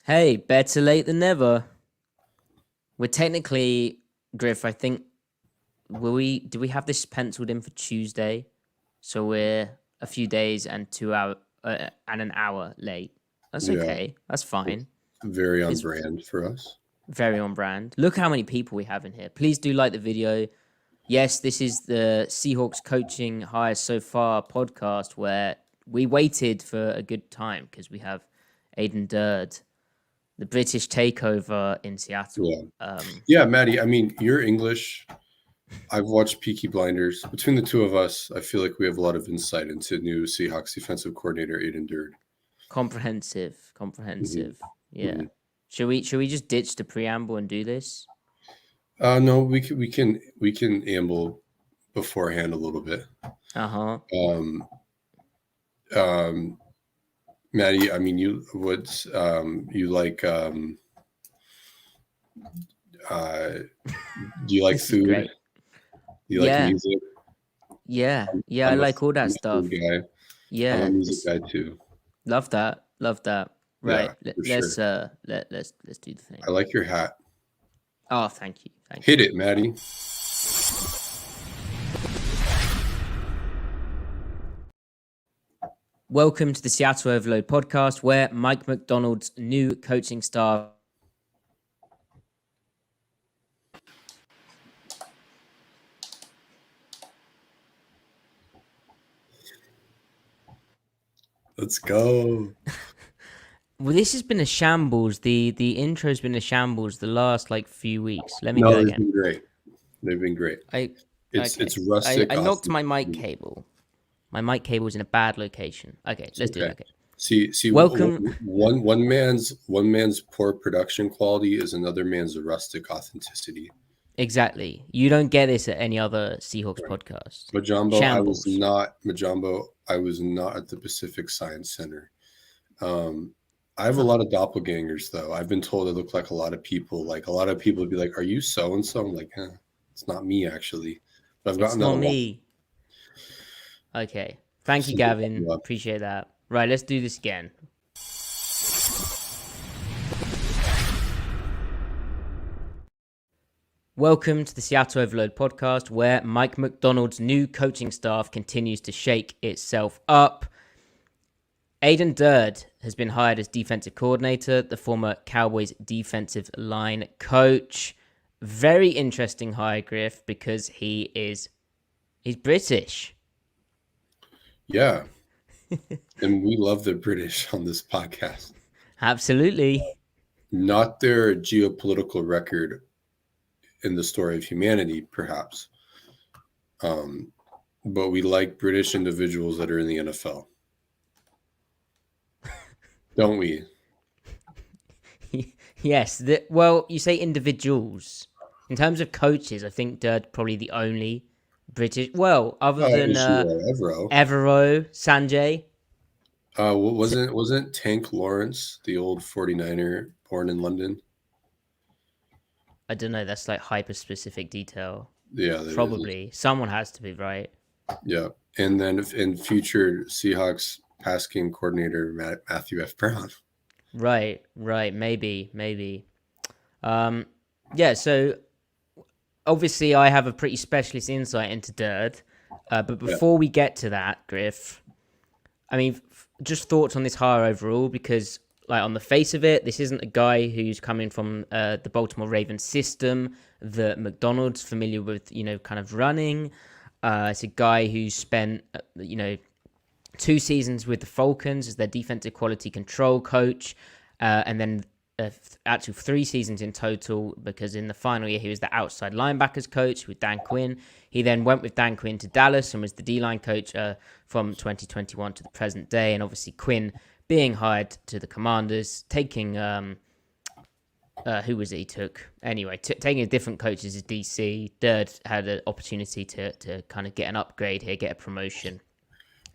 Hey, better late than never. We're technically, Griff, I think, do we have this penciled in for Tuesday? So we're a few days and 2 hour and an hour late. That's Yeah, okay. That's fine. very on It's brand for us. very on brand. Look how many people we have in here. Please do like the video. Yes, this is the Seahawks coaching hires so far podcast where we waited for a good time because we have Aden Durde, the British takeover in Seattle. Yeah, Matty. I mean, you're English. I've watched Peaky Blinders. Between the two of us, I feel like we have a lot of insight into new Seahawks defensive coordinator Aden Durde. Comprehensive. Mm-hmm. Yeah. Mm-hmm. Should we just ditch the preamble and do this? No, we can amble beforehand a little bit. Uh-huh. Um, um, Matty. I mean, you like do you like This is food? great. Do you like Yeah. music? Yeah. Yeah, I I'm a, like all that I'm a stuff. food guy. I'm a Yeah. music guy too. Love that. Love that. Right. Yeah, for Let's sure. let's do the thing. I like your hat. Oh, thank you. Thank Hit you. it, Matty. Welcome to the Seattle Overload podcast, where Mike Macdonald's new coaching staff Let's go. Well, this has been a shambles. The intro's been a shambles the last few weeks. Let me No, go they've again. been great. They've been great. It's rustic. I knocked my mic cable. My mic cable's in a bad location. Okay, let's do it. Okay. See. Welcome. One man's poor production quality is another man's rustic authenticity. Exactly. You don't get this at any other Seahawks podcast. Majambo, Shambles. I was not at the Pacific Science Center. I have a lot of doppelgangers, though. I've been told I look like a lot of people. Like a lot of people would be like, "Are you so and so?" I'm like, it's not me actually. But I've gotten It's not me. Okay. Thank you, Gavin. Appreciate that. Right, let's do this again. Welcome to the Seattle Overload podcast, where Mike Macdonald's new coaching staff continues to shake itself up. Aden Durde has been hired as defensive coordinator, the former Cowboys defensive line coach. Very interesting hire, Griff, because he's British. Yeah. And we love the British on this podcast. Absolutely. Not their geopolitical record in the story of humanity, perhaps. But we like British individuals that are in the NFL. Don't we? Yes. Well, you say individuals. In terms of coaches, I think Durde probably the only British. Well, other than Evero, Sanjay. Wasn't Tank Lawrence the old 49er born in London? I don't know. That's hyper specific detail. Yeah, probably someone has to be, right? Yeah, and then in future Seahawks pass game coordinator Matthew F. Brown. Right. Maybe. Yeah. So obviously, I have a pretty specialist insight into Durde. But before we get to that, Griff, I mean, just thoughts on this hire overall, because on the face of it, this isn't a guy who's coming from the Baltimore Ravens system that Macdonald's familiar with, kind of running. It's a guy who spent, 2 seasons with the Falcons as their defensive quality control coach, and then actually 3 seasons in total, because in the final year he was the outside linebackers coach with Dan Quinn. He then went with Dan Quinn to Dallas and was the D-line coach from 2021 to the present day. And obviously Quinn being hired to the Commanders, taking who was it he took? Anyway, taking a different coach as his DC. Durde had an opportunity to kind of get an upgrade here, get a promotion,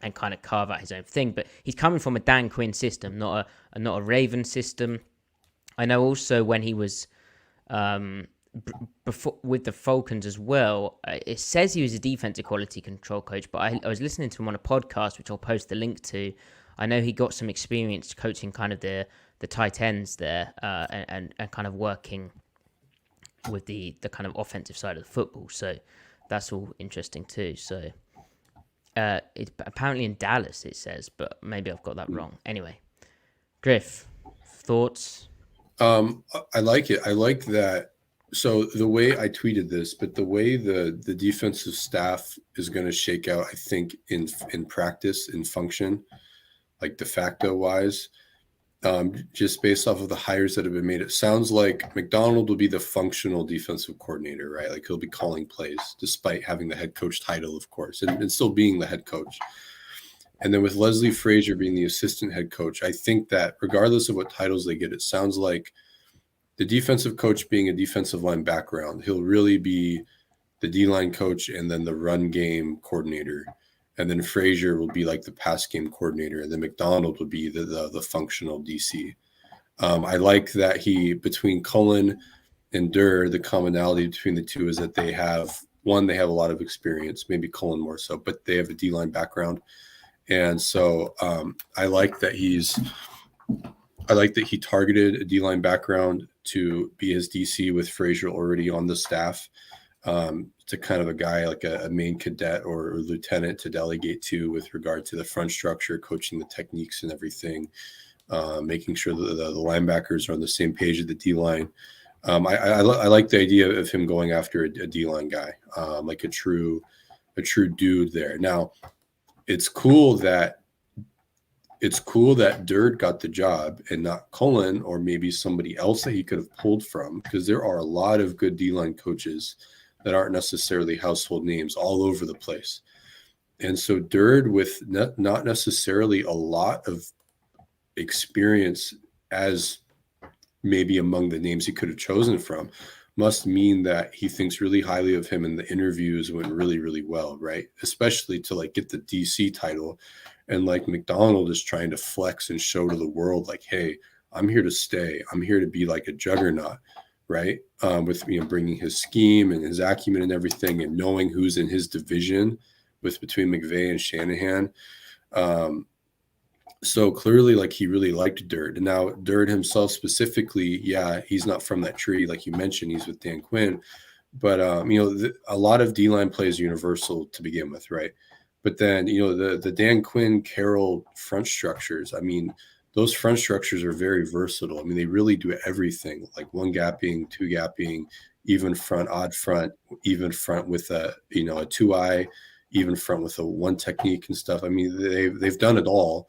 and kind of carve out his own thing. But he's coming from a Dan Quinn system, not a Raven system. I know also when he was before with the Falcons as well, it says he was a defensive quality control coach, but I was listening to him on a podcast, which I'll post the link to, I know he got some experience coaching kind of the tight ends there, and kind of working with the kind of offensive side of the football. So that's all interesting too. So it's apparently in Dallas, it says, but maybe I've got that wrong. Anyway, Griff, thoughts? I like it. I like that. So the way I tweeted this, but the way the defensive staff is going to shake out, I think in practice, in function, like de facto wise, just based off of the hires that have been made, it sounds like Macdonald will be the functional defensive coordinator, right? Like he'll be calling plays despite having the head coach title, of course, and still being the head coach. And then with Leslie Frazier being the assistant head coach, I think that regardless of what titles they get, it sounds like the defensive coach being a defensive line background, he'll really be the D-line coach and then the run game coordinator. And then Frazier will be like the pass game coordinator. And then Macdonald will be the functional DC. I like that between Cullen and Durde, the commonality between the two is that they have a lot of experience, maybe Cullen more so, but they have a D-line background. And so I like that he targeted a D-line background to be his DC with Frazier already on the staff, to kind of a guy like a main cadet or lieutenant to delegate to with regard to the front structure, coaching the techniques and everything, making sure that the linebackers are on the same page of the D-line. I like the idea of him going after a D-line guy, like a true dude there. Now, it's cool that Durde got the job and not Cullen or maybe somebody else that he could have pulled from, because there are a lot of good D-line coaches that aren't necessarily household names all over the place. And so Durde, with not necessarily a lot of experience as maybe among the names he could have chosen from, must mean that he thinks really highly of him, and the interviews went really, really well, right? Especially to like get the DC title. And like Macdonald is trying to flex and show to the world, like, hey, I'm here to stay. I'm here to be like a juggernaut, right? With bringing his scheme and his acumen and everything, and knowing who's in his division between McVay and Shanahan. So clearly, like, he really liked Durde. And now Durde himself specifically, yeah, he's not from that tree, like you mentioned. He's with Dan Quinn, but a lot of D-line plays universal to begin with, right? But then, the Dan Quinn Carroll front structures, I mean, those front structures are very versatile. I mean, they really do everything, like one gapping, two gapping, even front, odd front, even front with a 2-eye, even front with a one technique and stuff. I mean, they've done it all.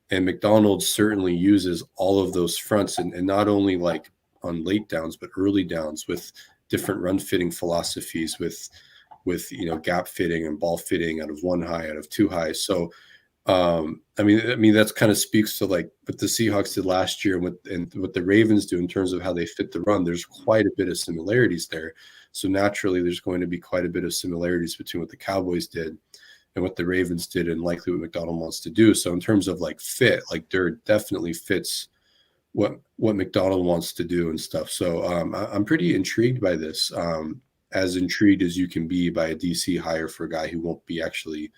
And Macdonald certainly uses all of those fronts, and not only like on late downs, but early downs with different run fitting philosophies with gap fitting and ball fitting out of one high, out of two high. So I mean that's kind of speaks to like what the Seahawks did last year and what the Ravens do in terms of how they fit the run. There's quite a bit of similarities there. So naturally there's going to be quite a bit of similarities between what the Cowboys did and what the Ravens did, and likely what Macdonald wants to do. So in terms of like fit, like Durde definitely fits what Macdonald wants to do and stuff. So I'm pretty intrigued by this. As intrigued as you can be by a DC hire for a guy who won't be actually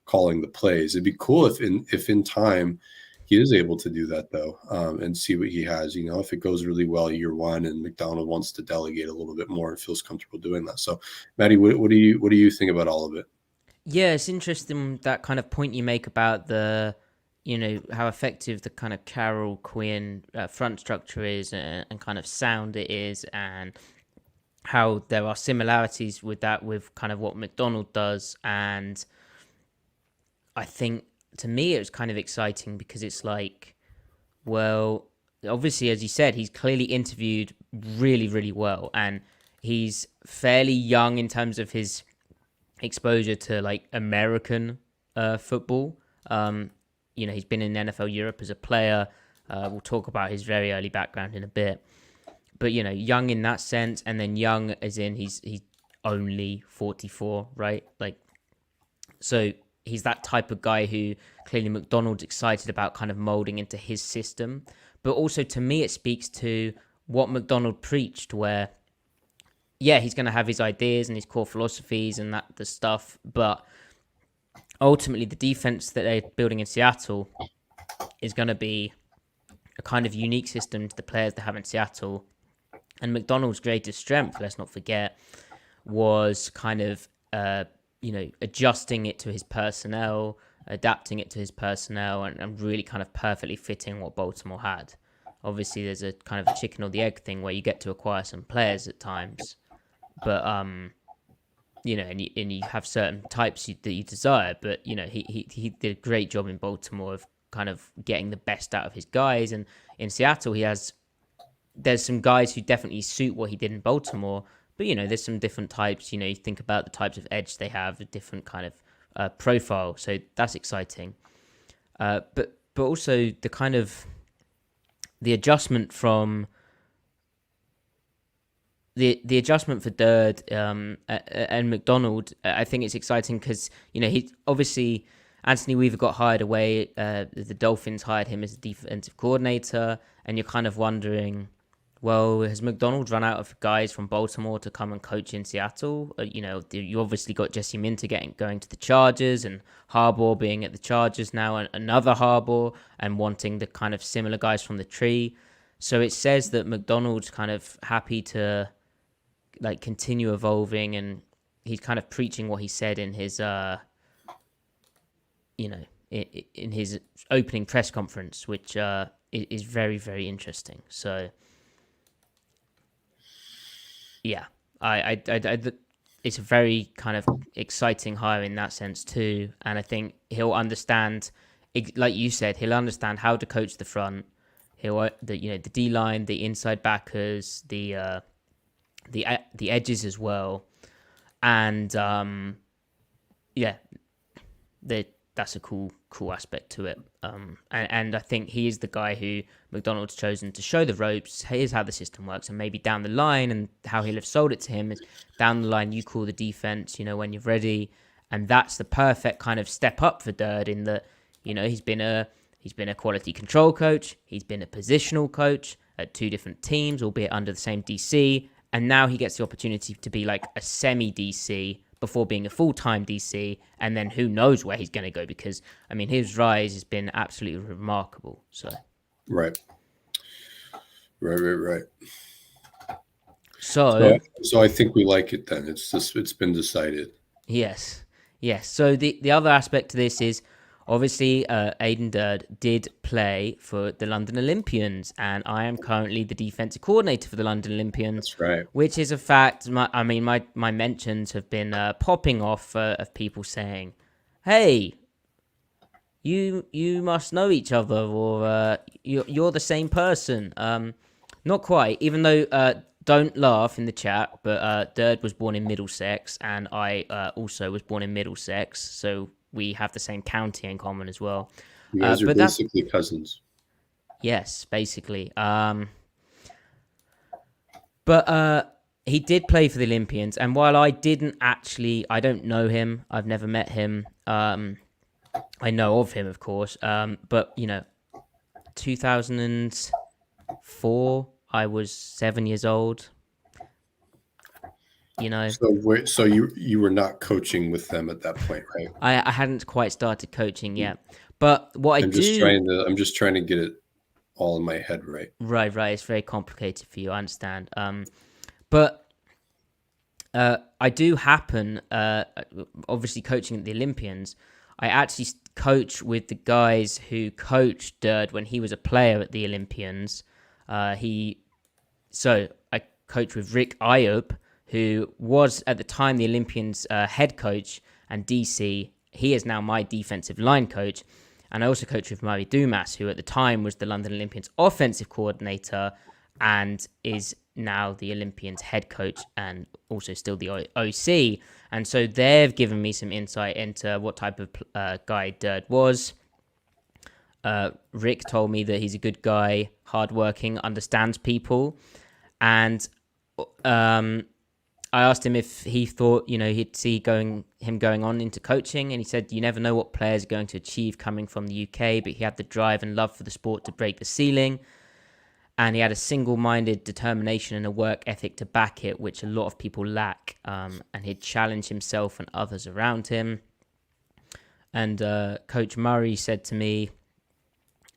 calling the plays. It'd be cool if in time he is able to do that though, and see what he has. If it goes really well year one and Macdonald wants to delegate a little bit more and feels comfortable doing that. So, Matty, what do you think about all of it? Yeah, it's interesting that kind of point you make about the, how effective the kind of Carroll Quinn front structure is, and kind of sound it is, and how there are similarities with that with kind of what Macdonald does. And I think to me it was kind of exciting because it's like, well, obviously, as you said, he's clearly interviewed really, really well, and he's fairly young in terms of his exposure to like American football. He's been in NFL Europe as a player. We'll talk about his very early background in a bit, but young in that sense, and then young as in he's only 44, right? Like, so he's that type of guy who clearly Macdonald's excited about kind of molding into his system. But also to me, it speaks to what Macdonald preached, where yeah, he's going to have his ideas and his core philosophies and the stuff, but ultimately the defense that they're building in Seattle is going to be a kind of unique system to the players they have in Seattle. And Macdonald's greatest strength, let's not forget, was kind of, adjusting it to his personnel, adapting it to his personnel, and really kind of perfectly fitting what Baltimore had. Obviously, there's a kind of a chicken or the egg thing where you get to acquire some players at times, but and you have certain types that you desire. But he did a great job in Baltimore of kind of getting the best out of his guys, and in Seattle there's some guys who definitely suit what he did in Baltimore. But there's some different types. You think about the types of edge they have, a different kind of profile. So that's exciting. But also the kind of the adjustment from the adjustment for Durde and Macdonald, I think it's exciting because he obviously Anthony Weaver got hired away. The Dolphins hired him as a defensive coordinator, and you're kind of wondering, well, has Macdonald run out of guys from Baltimore to come and coach in Seattle? You obviously got Jesse Minter going to the Chargers, and Harbaugh being at the Chargers now, and another Harbaugh, and wanting the kind of similar guys from the tree. So it says that Macdonald's kind of happy to continue evolving, and he's kind of preaching what he said in his, in his opening press conference, which is very, very interesting. So. Yeah, I it's a very kind of exciting hire in that sense too, and I think he'll understand, like you said, he'll understand how to coach the front. The D line, the inside backers, the edges as well, and that's a cool aspect to it. And I think he is the guy who Macdonald's chosen to show the ropes. Here's how the system works, and maybe down the line, and how he'll have sold it to him is down the line. You call the defense, when you're ready, and that's the perfect kind of step up for Durde in that, he's been a quality control coach, he's been a positional coach at two different teams, albeit under the same DC, and now he gets the opportunity to be like a semi DC before being a full-time DC, and then who knows where he's going to go, because, his rise has been absolutely remarkable. So, Right. So I think we like it then. It's been decided. Yes. So the other aspect to this is, obviously, Aden Durde did play for the London Olympians, and I am currently the defensive coordinator for the London Olympians. That's right. Which is a fact. My mentions have been popping off of people saying, "Hey, you must know each other, or you're the same person." Not quite, even though. Don't laugh in the chat, but Durde was born in Middlesex, and I also was born in Middlesex, so we have the same county in common as well. You guys are basically cousins. Yes, basically. But he did play for the Olympians, and while I don't know him, I've never met him. I know of him, of course. But 2004, I was 7 years old. So you were not coaching with them at that point, right? I hadn't quite started coaching yet, but what I'm just trying to get it all in my head right. Right. It's very complicated for you. I understand. But I do happen, obviously coaching at the Olympians. I actually coach with the guys who coached Durde when he was a player at the Olympians. So I coach with Rick Ayub, who was at the time the Olympians head coach and DC. He is now my defensive line coach. And I also coach with Murray Dumas, who at the time was the London Olympians offensive coordinator and is now the Olympians head coach and also still the OC. And so they've given me some insight into what type of guy Durde was. Rick told me that he's a good guy, hardworking, understands people. And I asked him if he thought, he'd see him going on into coaching. And he said, you never know what players are going to achieve coming from the UK, but he had the drive and love for the sport to break the ceiling. And he had a single-minded determination and a work ethic to back it, which a lot of people lack. And he'd challenge himself and others around him. And Coach Murray said to me,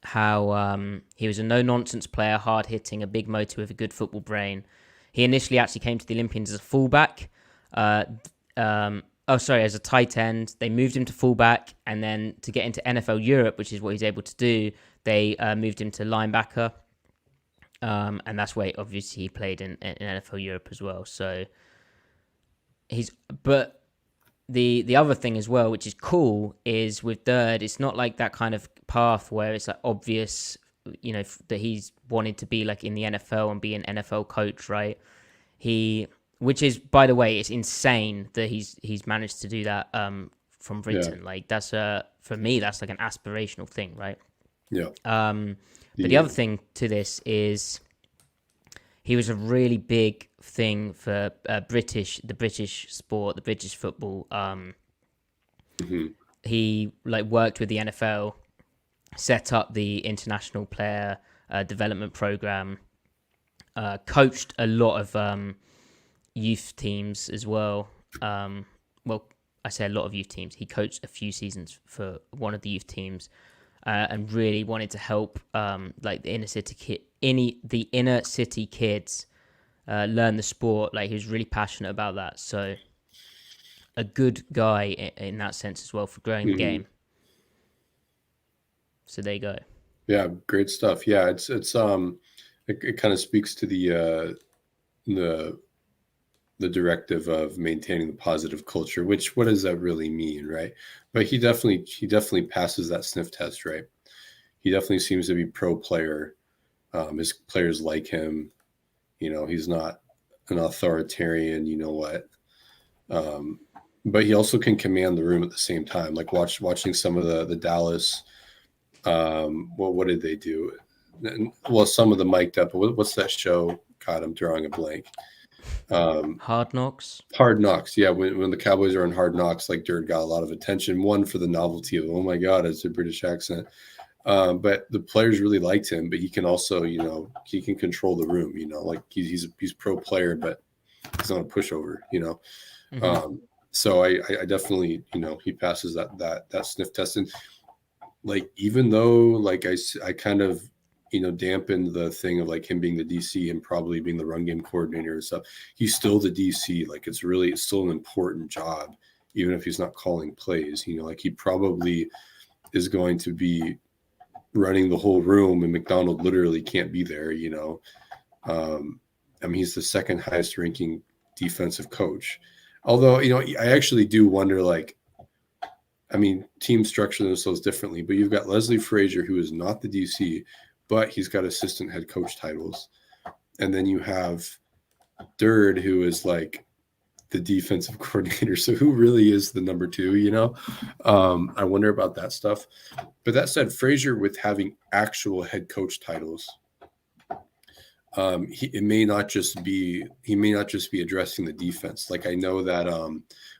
how he was a no-nonsense player, hard-hitting, a big motor with a good football brain. He initially actually came to the Olympians as a fullback. As a tight end. They moved him to fullback, and then to get into NFL Europe, which is what he's able to do, they moved him to linebacker. And that's where obviously he played in NFL Europe as well. So but the other thing as well, which is cool, is with Durde, it's not like that kind of path where it's like obvious, that he's wanted to be like in the NFL and be an NFL coach, right? Which is, by the way, it's insane that he's managed to do that from Britain. Yeah. Like that's for me, that's like an aspirational thing, right? Yeah. But the other thing to this is he was a really big thing for the British sport, the British football. He worked with the NFL, set up the international player development program, coached a lot of youth teams as well. I say a lot of youth teams. He coached a few seasons for one of the youth teams. And really wanted to help the inner city kids learn the sport. Like he was really passionate about that. So a good guy in that sense as well for growing the game. So there you go. Yeah, great stuff. Yeah, it kind of speaks to the directive of maintaining the positive culture, which what does that really mean, right? But he definitely passes that sniff test, right? He definitely seems to be pro player. His players like him. He's not an authoritarian, but he also can command the room at the same time. Like watching some of the Dallas, what did they do? Well, some of the mic'd up. What's that show? God, I'm drawing a blank. Hard Knocks. Yeah, when the Cowboys are on Hard Knocks, like Durde got a lot of attention. One for the novelty of, oh my God, it's a British accent. But the players really liked him. But he can also, he can control the room. Like he's pro player, but he's not a pushover. So I definitely, he passes that sniff test. And like even though like I kind of dampened the thing of like him being the DC and probably being the run game coordinator and stuff, he's still the DC. Like it's still an important job, even if he's not calling plays. Like he probably is going to be running the whole room, and Macdonald literally can't be there. He's the second highest ranking defensive coach. Although I actually do wonder, like, teams structure themselves differently, but you've got Leslie Frazier, who is not the DC, but he's got assistant head coach titles. And then you have Durde, who is like the defensive coordinator. So who really is the number two, I wonder about that stuff. But that said, Frazier, with having actual head coach titles, he may not just be addressing the defense. Like I know that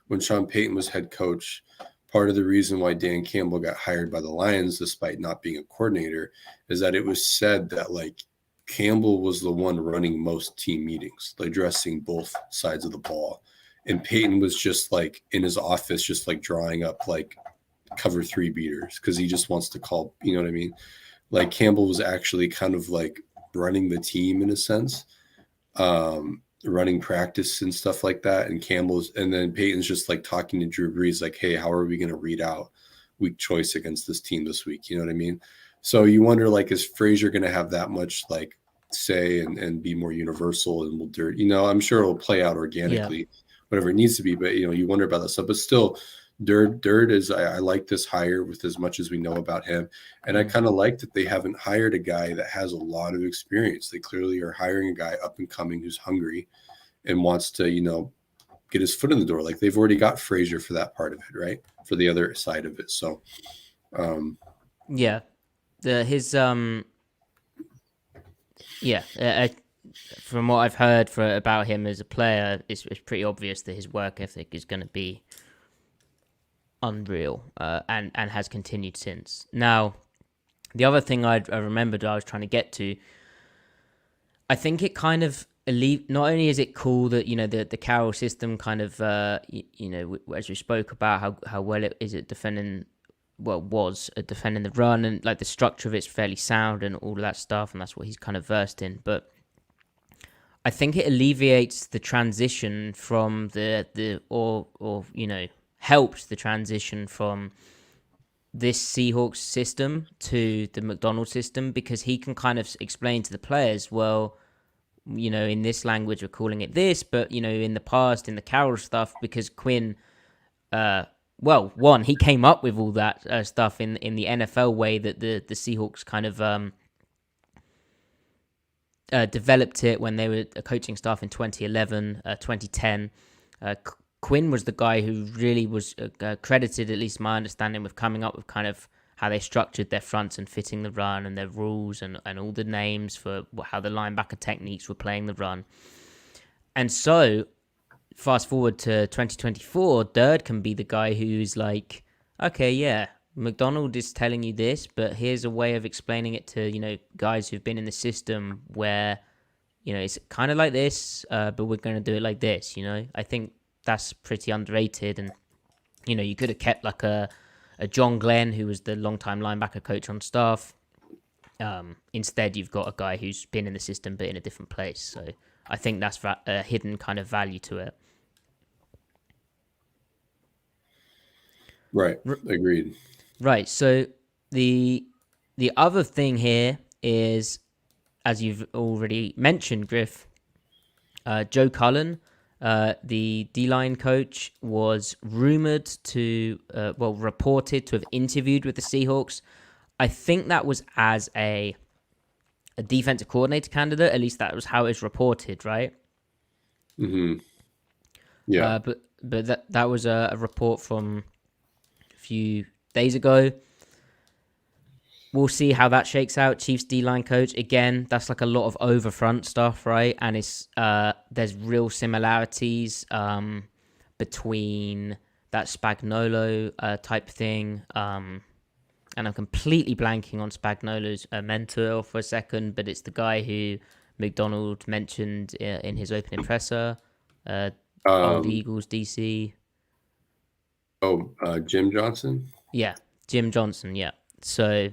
when Sean Payton was head coach, part of the reason why Dan Campbell got hired by the Lions, despite not being a coordinator, is that it was said that like Campbell was the one running most team meetings, addressing both sides of the ball. And Payton was just like in his office, just like drawing up like cover 3 beaters because he just wants to call, you know what I mean? Like Campbell was actually kind of like running the team in a sense, running practice and stuff like that. And then Peyton's just like talking to Drew Brees, like, hey, how are we going to read out weak choice against this team this week? You know what I mean? So you wonder, like, is Frazier going to have that much like say and be more universal and will Durde, I'm sure it'll play out organically, whatever it needs to be. But, you wonder about that stuff, but still Durde is, I like this hire with as much as we know about him. And I kind of like that they haven't hired a guy that has a lot of experience. They clearly are hiring a guy up and coming who's hungry and wants to, get his foot in the door. Like they've already got Frazier for that part of it, right? For the other side of it. So, from what I've heard about him as a player, it's pretty obvious that his work ethic is going to be unreal, and has continued since. Now, the other thing I remembered I was trying to get to, I think it kind of not only is it cool that the Carroll system kind of as we spoke about how well it is at defending was at defending the run, and like the structure of it's fairly sound and all of that stuff, and that's what he's kind of versed in. But I think it alleviates the transition from or helps the transition from this Seahawks system to the Macdonald system, because he can kind of explain to the players, well, in this language we're calling it this, but in the past, in the Carroll stuff, because Quinn, he came up with all that stuff in the NFL way that the Seahawks kind of developed it when they were a coaching staff in 2011, 2010. Quinn was the guy who really was credited, at least my understanding, with coming up with kind of how they structured their fronts and fitting the run and their rules and all the names for how the linebacker techniques were playing the run. And so, fast forward to 2024, Durde can be the guy who's like, okay, yeah, Macdonald is telling you this, but here's a way of explaining it to, guys who've been in the system where, it's kind of like this, but we're going to do it like this, I think that's pretty underrated. And, you could have kept like a John Glenn, who was the longtime linebacker coach on staff. Instead, you've got a guy who's been in the system, but in a different place. So I think that's a hidden kind of value to it. Right. Agreed. Right. So the other thing here is, as you've already mentioned, Griff, Joe Cullen, the D-line coach, was reported to have interviewed with the Seahawks. I think that was as a defensive coordinator candidate. At least that was how it was reported, right? Mm-hmm. Yeah. But that was a report from a few days ago. We'll see how that shakes out. Chiefs D-line coach, again, that's like a lot of over-front stuff, right? And it's there's real similarities between that Spagnuolo type thing. And I'm completely blanking on Spagnuolo's mentor for a second, but it's the guy who Macdonald mentioned in his opening presser. Old Eagles DC. Jim Johnson? Yeah, Jim Johnson, yeah. So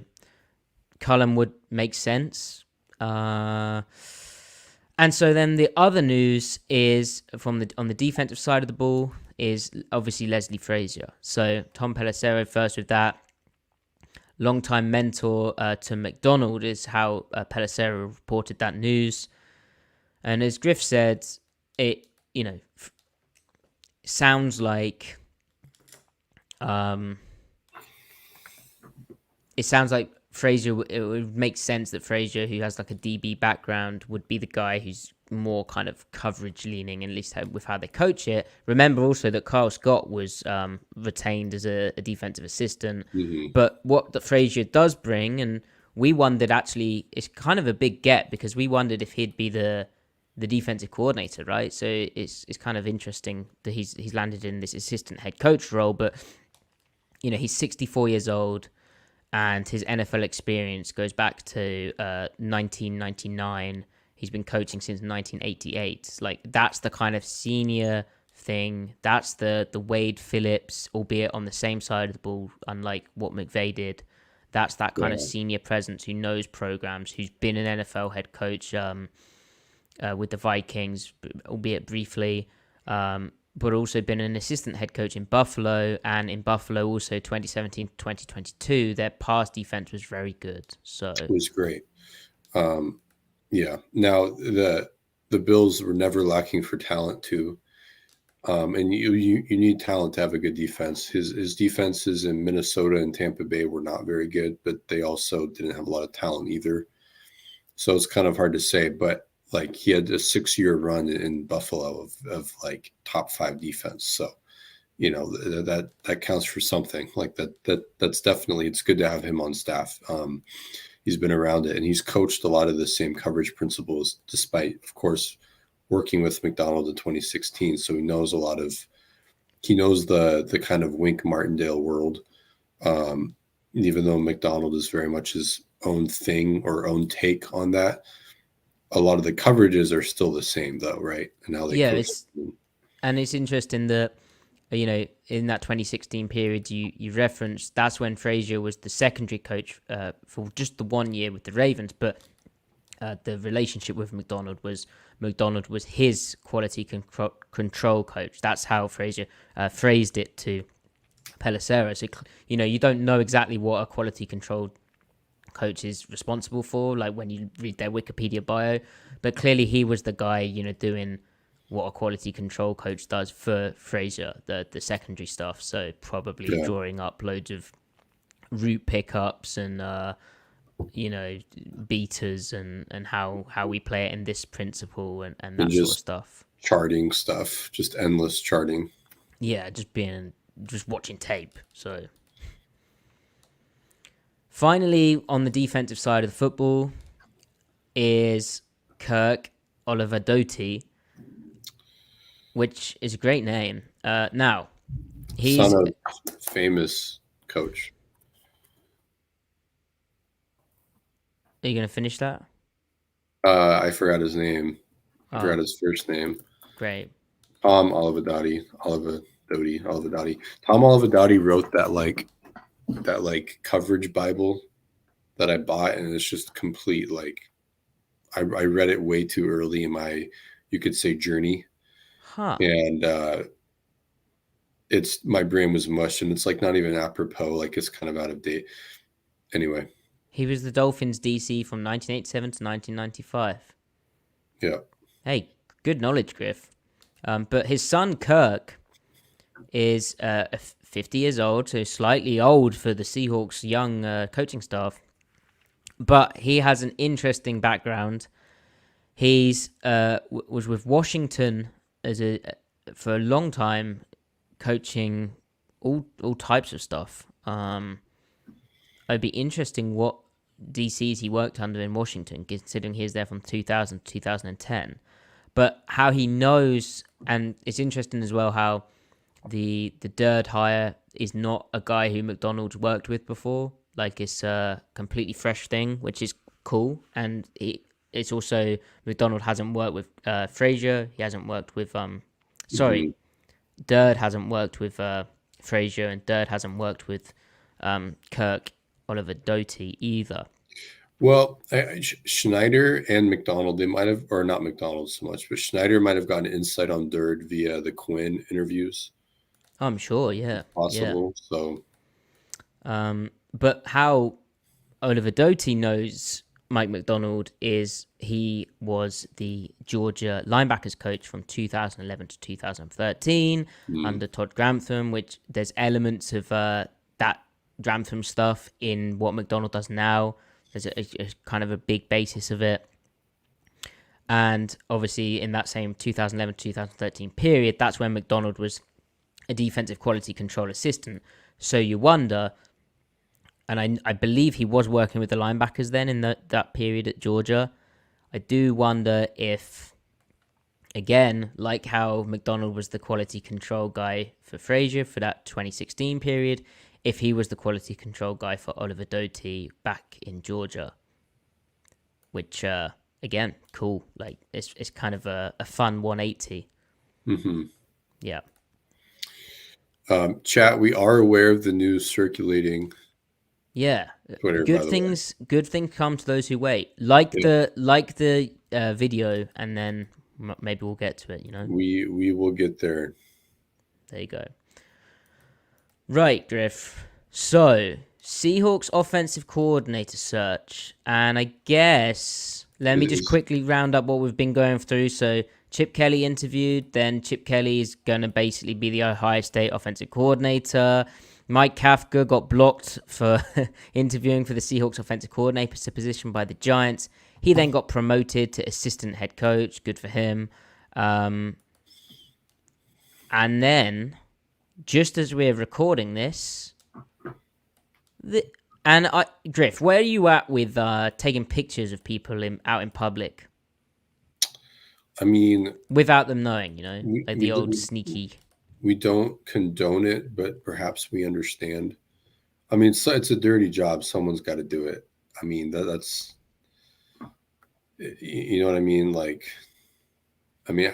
Cullen would make sense. And so then the other news is on the defensive side of the ball is obviously Leslie Frazier. So Tom Pelissero first with that. Longtime mentor to Macdonald is how Pelissero reported that news. And as Griff said, it sounds like Frazier, it would make sense that Frazier, who has like a DB background, would be the guy who's more kind of coverage leaning, at least with how they coach it. Remember also that Kyle Scott was retained as a defensive assistant. Mm-hmm. But what the Frazier does bring, and we wondered, actually, it's kind of a big get, because we wondered if he'd be the defensive coordinator, right? So it's kind of interesting that he's landed in this assistant head coach role. But he's 64 years old, and his NFL experience goes back to 1999. He's been coaching since 1988. Like, that's the kind of senior thing. That's the Wade Phillips, albeit on the same side of the ball, unlike what McVay did. That's that kind of senior presence who knows programs, who's been an NFL head coach with the Vikings, albeit briefly, but also been an assistant head coach in Buffalo, and in Buffalo also 2017 to 2022, their pass defense was very good. So it was great. Yeah. Now the Bills were never lacking for talent too, and you need talent to have a good defense. His defenses in Minnesota and Tampa Bay were not very good, but they also didn't have a lot of talent either. So it's kind of hard to say, but like, he had a 6-year run in Buffalo of like top 5 defense. So, that counts for something. Like that's definitely, it's good to have him on staff. He's been around it, and he's coached a lot of the same coverage principles, despite, of course, working with Macdonald in 2016. So he knows the kind of Wink Martindale world. Even though Macdonald is very much his own thing or own take on that, a lot of the coverages are still the same, though, right? And how they it's interesting that in that 2016 period you referenced, that's when Frazier was the secondary coach for just the 1 year with the Ravens, but the relationship with Macdonald was his quality control coach. That's how Frazier phrased it to Pelissero. So you don't know exactly what a quality control coach is responsible for, like when you read their Wikipedia bio, but clearly he was the guy doing what a quality control coach does for Frazier, the secondary stuff. So probably drawing up loads of route pickups and beaters and how we play it in this principle and that sort of stuff. Charting stuff, just endless charting. Yeah, just watching tape. So finally, on the defensive side of the football is Kirk Oliver Doty, which is a great name. Now, he's son of famous coach. Are you going to finish that? I forgot his name. I forgot his first name. Great. Tom Olivadotti. Tom Olivadotti wrote that coverage Bible that I bought, and it's just complete. I read it way too early in my, you could say, journey. And it's, my brain was mushed, and it's not even apropos. It's kind of out of date. Anyway. He was the Dolphins DC from 1987 to 1995. Yeah. Hey, good knowledge, Griff. But his son, Kirk, is 50 years old, so slightly old for the Seahawks' young coaching staff. But he has an interesting background. He's was with Washington for a long time, coaching all types of stuff. It'd be interesting what DCs he worked under in Washington, considering he was there from 2000 to 2010. But how he knows, and it's interesting as well how the Durde hire is not a guy who Macdonald's worked with before. It's a completely fresh thing, which is cool. And it's also, Macdonald hasn't worked with Frazier. He hasn't worked with Durde hasn't worked with Frazier, and Durde hasn't worked with Kirk Oliver Doty either. Well, Schneider and Macdonald, they might have, or not Macdonald so much, but Schneider might have gotten insight on Durde via the Quinn interviews. I'm sure, yeah. Possible, yeah. So. But how Oliver Doty knows Mike Macdonald is he was the Georgia linebackers coach from 2011 to 2013 under Todd Grantham, which there's elements of that Grantham stuff in what Macdonald does now. There's a kind of a big basis of it. And obviously in that same 2011 to 2013 period, that's when Macdonald was a defensive quality control assistant. So you wonder, and I believe he was working with the linebackers then in that period at Georgia. I do wonder if, again, like how Macdonald was the quality control guy for Frazier for that 2016 period, if he was the quality control guy for Oliver Doty back in Georgia. Which, again, cool. It's kind of a fun 180. Mm-hmm. Yeah. Chat, we are aware of the news circulating. Yeah. Twitter, good things come to those who wait. The video, and then maybe we'll get to it, We will get there. There you go. Right, Griff. So, Seahawks offensive coordinator search. And I guess, let me just quickly round up what we've been going through. So, Chip Kelly interviewed. Then Chip Kelly is going to basically be the Ohio State offensive coordinator. Mike Kafka got blocked for interviewing for the Seahawks offensive coordinator position by the Giants. He then got promoted to assistant head coach. Good for him. And then, just as we're recording this, Griff, where are you at with taking pictures of people out in public? I mean, without them knowing, the old sneaky. We don't condone it, but perhaps we understand. I mean, it's a dirty job. Someone's got to do it. I mean, that's, you know what I mean?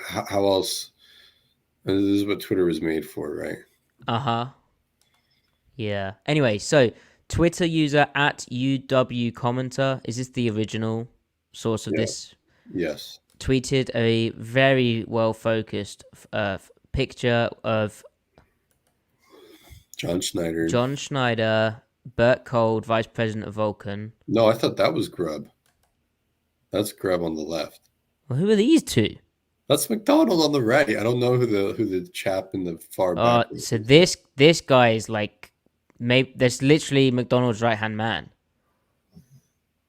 How else? This is what Twitter was made for, right? Uh-huh. Yeah. Anyway, so Twitter user at UW commenter, is this the original source of Yeah. this? Yes. Tweeted a very well focused picture of John Schneider. John Schneider, Bert Cold, vice president of Vulcan. No, I thought that was Grubb. That's Grubb on the left. Well, who are these two? That's McDonald on the right. I don't know who the chap in the far back So is. this guy is like, maybe that's literally McDonald's right hand man.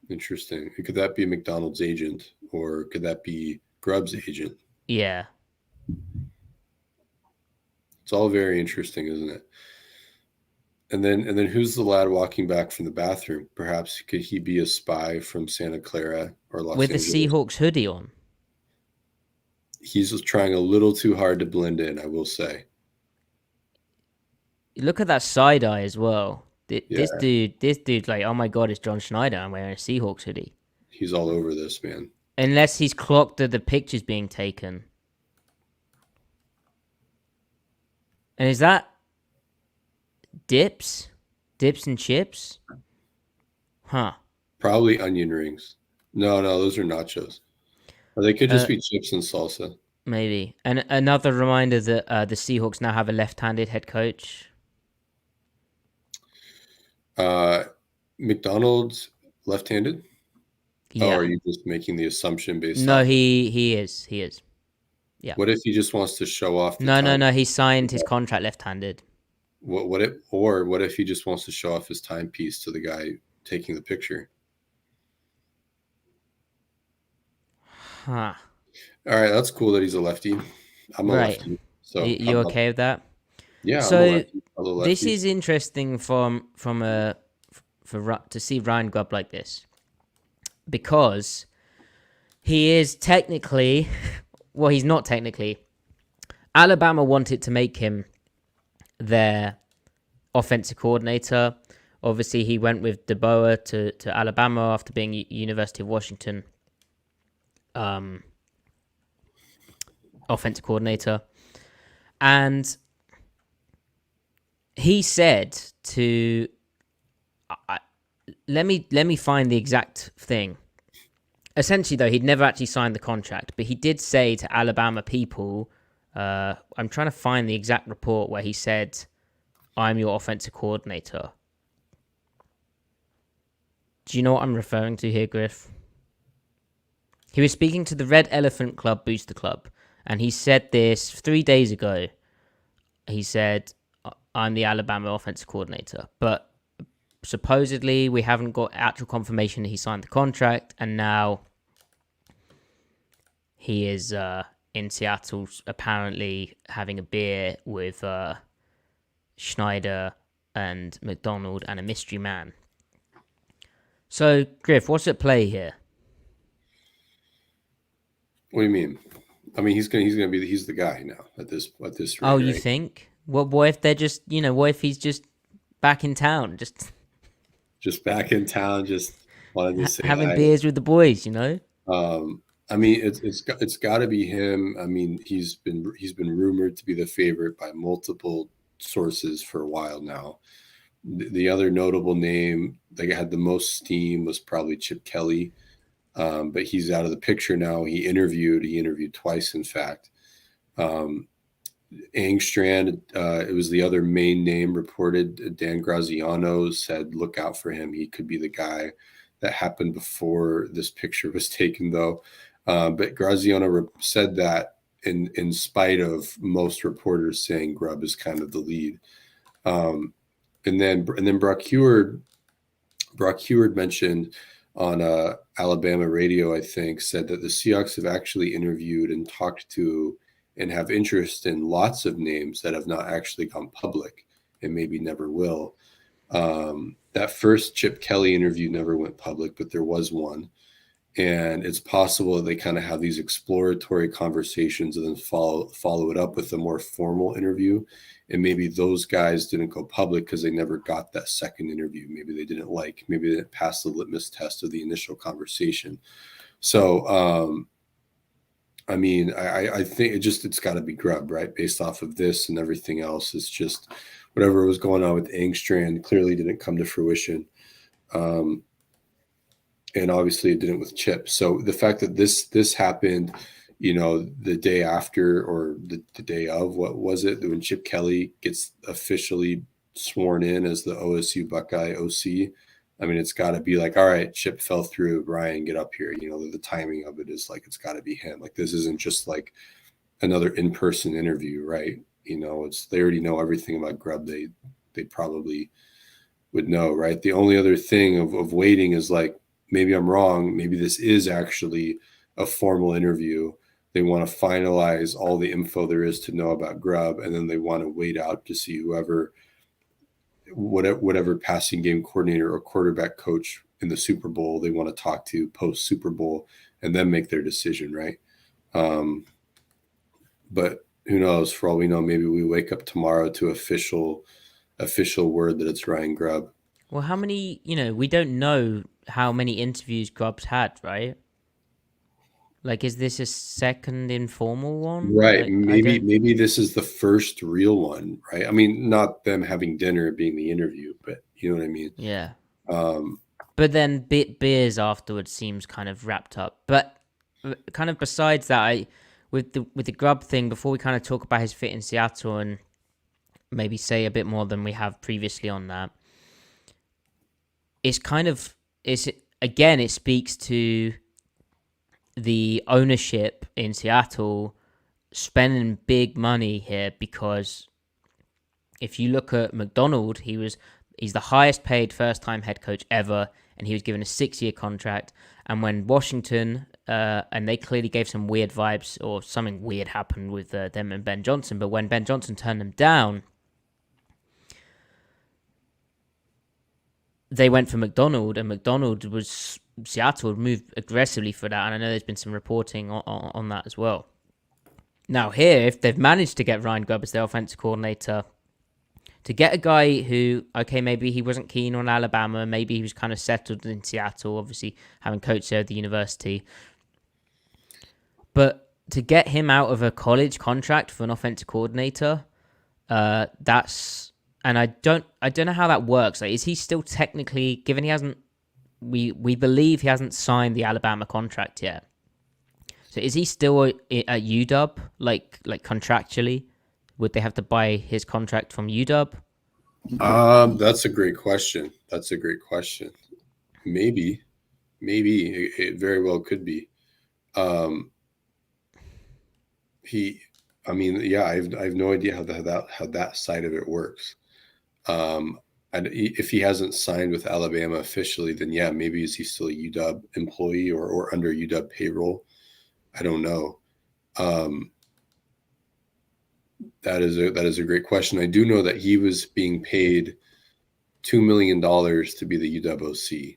Interesting. Could that be McDonald's agent, or could that be Grubb's agent? Yeah. It's all very interesting, isn't it? And then who's the lad walking back from the bathroom? Perhaps could he be a spy from Santa Clara or Los With the Angeles? Seahawks hoodie on. He's just trying a little too hard to blend in, I will say. Look at that side eye as well. Yeah, This dude, like, oh my god, it's John Schneider. I'm wearing a Seahawks hoodie. he's all over this, man. Unless he's clocked that the picture's being taken. And is that dips? Dips and chips? Huh. Probably onion rings. No, those are nachos. Or they could just be chips and salsa. Maybe. And another reminder that the Seahawks now have a left-handed head coach. McDonald's left-handed? Yeah. Oh, are you just making the assumption based No, off? he is. He is. Yeah. What if he just wants to show off the No, no, time? no. He signed his contract left-handed. What if he just wants to show off his timepiece to the guy taking the picture? Huh. All right, that's cool that he's a lefty. I'm a Right. lefty, so You okay with that? yeah, I'm a So lefty. I'm a lefty. this is interesting to see Ryan Grubb like this, because he is technically, well, he's not technically. Alabama wanted to make him their offensive coordinator. Obviously, he went with DeBoer to Alabama after being University of Washington offensive coordinator. And he said to... let me find the exact thing. Essentially, though, he'd never actually signed the contract, but he did say to Alabama people... I'm trying to find the exact report where he said, "I'm your offensive coordinator." Do you know what I'm referring to here, Griff? He was speaking to the Red Elephant Club Booster Club, and he said this 3 days ago. He said, "I'm the Alabama offensive coordinator," but supposedly we haven't got actual confirmation that he signed the contract, and now he is in Seattle, apparently having a beer with Schneider and McDonald and a mystery man. So, Griff, what's at play here? What do you mean? I mean, he's the guy now at this rate. Oh, you think? What if they're just, what if he's just back in town, just back in town, just wanted to say having beers with the boys, I mean, it's got to be him. I mean, he's been rumored to be the favorite by multiple sources for a while now. The other notable name that had the most steam was probably Chip Kelly, but he's out of the picture now. He interviewed twice, in fact. Angstrand, it was the other main name reported. Dan Graziano said, "Look out for him. He could be the guy." That happened before this picture was taken, though. But Graziano said that in spite of most reporters saying Grubb is kind of the lead. And then Brock Heward mentioned on Alabama radio, I think, said that the Seahawks have actually interviewed and talked to and have interest in lots of names that have not actually gone public and maybe never will. That first Chip Kelly interview never went public, but there was one. And it's possible that they kind of have these exploratory conversations and then follow it up with a more formal interview. And maybe those guys didn't go public because they never got that second interview. Maybe they didn't pass the litmus test of the initial conversation. So I mean, I think it's got to be Grubb, right? Based off of this and everything else, it's just whatever was going on with Angstrand clearly didn't come to fruition, and obviously it didn't with Chip. So the fact that this happened, the day after or the day of, what was it, when Chip Kelly gets officially sworn in as the OSU Buckeye OC. I mean, it's got to be like, all right, Chip fell through, Ryan, get up here. The timing of it is like, it's got to be him. Like, this isn't just like another in-person interview, right? They already know everything about Grubb. They probably would know, right? The only other thing of waiting is like, maybe I'm wrong. Maybe this is actually a formal interview. They want to finalize all the info there is to know about Grubb, and then they want to wait out to see whatever passing game coordinator or quarterback coach in the Super Bowl they want to talk to post Super Bowl, and then make their decision, right? But who knows? For all we know, maybe we wake up tomorrow to official word that it's Ryan Grubb. Well, how many? We don't know how many interviews Grubb's had, right? Like, is this a second informal one? Right. Like, Maybe this is the first real one, right? I mean, not them having dinner being the interview, but you know what I mean? Yeah. Um, But then beers afterwards seems kind of wrapped up. But kind of besides that, with the Grubb thing, before we kind of talk about his fit in Seattle and maybe say a bit more than we have previously on that, it speaks to the ownership in Seattle spending big money here, because if you look at Macdonald, he's the highest paid first time head coach ever, and he was given a 6-year contract. And when Washington, and they clearly gave some weird vibes, or something weird happened with them and Ben Johnson, but when Ben Johnson turned them down, they went for Macdonald, and Seattle moved aggressively for that, and I know there's been some reporting on that as well. Now here, if they've managed to get Ryan Grubb as their offensive coordinator, to get a guy who, okay, maybe he wasn't keen on Alabama, maybe he was kind of settled in Seattle, obviously having coached there at the university, but to get him out of a college contract for an offensive coordinator, that's... And I don't know how that works. Like, is he still technically, given he hasn't, we believe he hasn't signed the Alabama contract yet. So is he still at UW, like contractually? Would they have to buy his contract from UW? That's a great question. Maybe it very well could be. I mean, yeah, I have no idea how that side of it works. And if he hasn't signed with Alabama officially, then yeah, maybe is he still a UW employee or under UW payroll? I don't know. That is a great question. I do know that he was being paid $2 million to be the UW OC,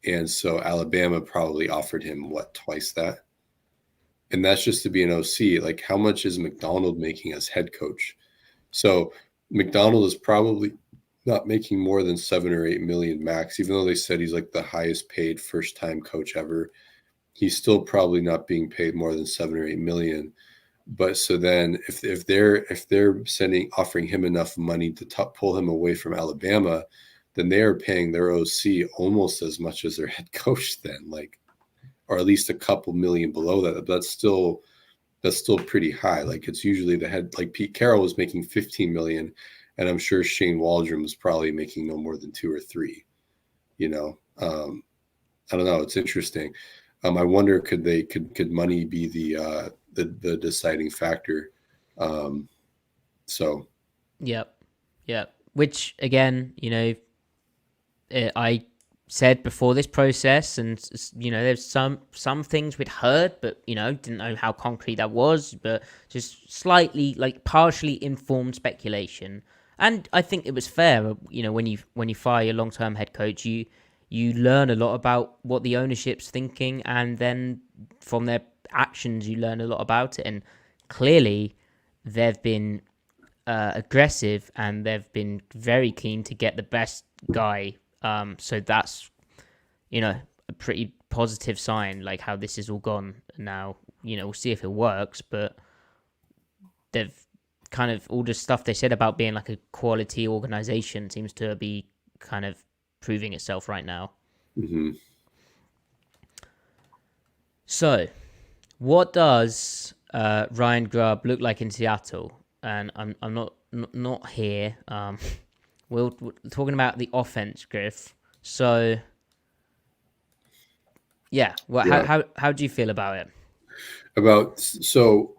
and so Alabama probably offered him twice that, and that's just to be an OC. Like, how much is Macdonald making as head coach? So Macdonald is probably not making more than 7 or 8 million max, even though they said he's like the highest paid first time coach ever. He's still probably not being paid more than 7 or 8 million. But so then if they're offering him enough money to pull him away from Alabama, then they are paying their OC almost as much as their head coach then, like, or at least a couple million below that. That's still pretty high. Like, it's usually the head, like Pete Carroll was making 15 million, and I'm sure Shane Waldron was probably making no more than 2 or 3. I don't know. It's interesting. I wonder, could money be the deciding factor? So. Yep. Which again, I said before this process, and there's some things we'd heard, but didn't know how concrete that was, but just slightly, like, partially informed speculation. And I think it was fair. When you fire your long-term head coach, you learn a lot about what the ownership's thinking, and then from their actions you learn a lot about it. And clearly they've been aggressive, and they've been very keen to get the best guy. So that's a pretty positive sign, like how this is all gone now we'll see if it works. But they've kind of all the stuff they said about being like a quality organization seems to be kind of proving itself right now. Mm-hmm. So, what does Ryan Grubb look like in Seattle? And I'm not here. We're talking about the offense, Griff. So, yeah. Well, Yeah. how do you feel about it? So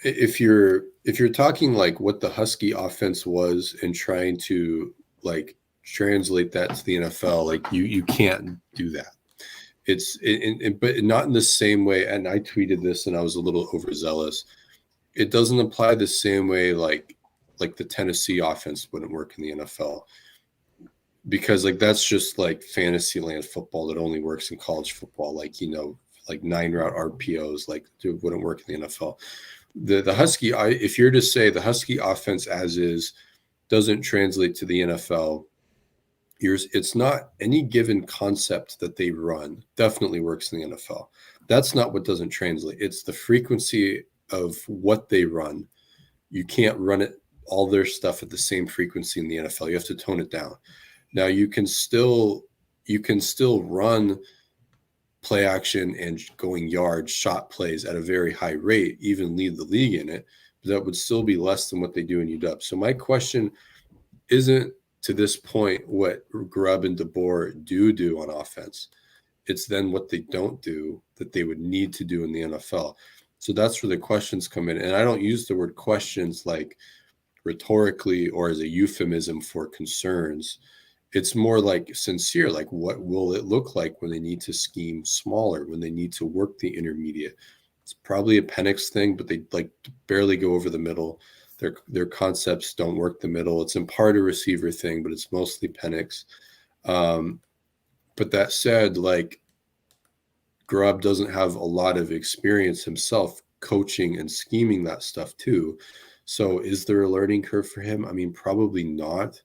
if you're talking like what the Husky offense was and trying to like translate that to the NFL, like you can't do that. But not in the same way. And I tweeted this, and I was a little overzealous. It doesn't apply the same way like the Tennessee offense wouldn't work in the NFL, because like that's just like fantasy land football that only works in college football. Like like 9-route RPOs, like it wouldn't work in the NFL. The Husky, if you're to say the Husky offense as is doesn't translate to the NFL, it's not any given concept that they run definitely works in the NFL. That's not what doesn't translate. It's the frequency of what they run. You can't run it all their stuff at the same frequency in the NFL. You have to tone it down. Now you can still run play action and going yard shot plays at a very high rate, even lead the league in it, but that would still be less than what they do in UW. So my question isn't to this point what Grubb and DeBoer do on offense. It's then what they don't do that they would need to do in the NFL. So that's where the questions come in. And I don't use the word questions like rhetorically or as a euphemism for concerns. It's more like sincere, like what will it look like when they need to scheme smaller, when they need to work the intermediate. It's probably a Penix thing, but they like barely go over the middle. Their concepts don't work the middle. It's in part a receiver thing, but it's mostly Penix. But that said, like Grubb doesn't have a lot of experience himself coaching and scheming that stuff too. So is there a learning curve for him? I mean, probably not.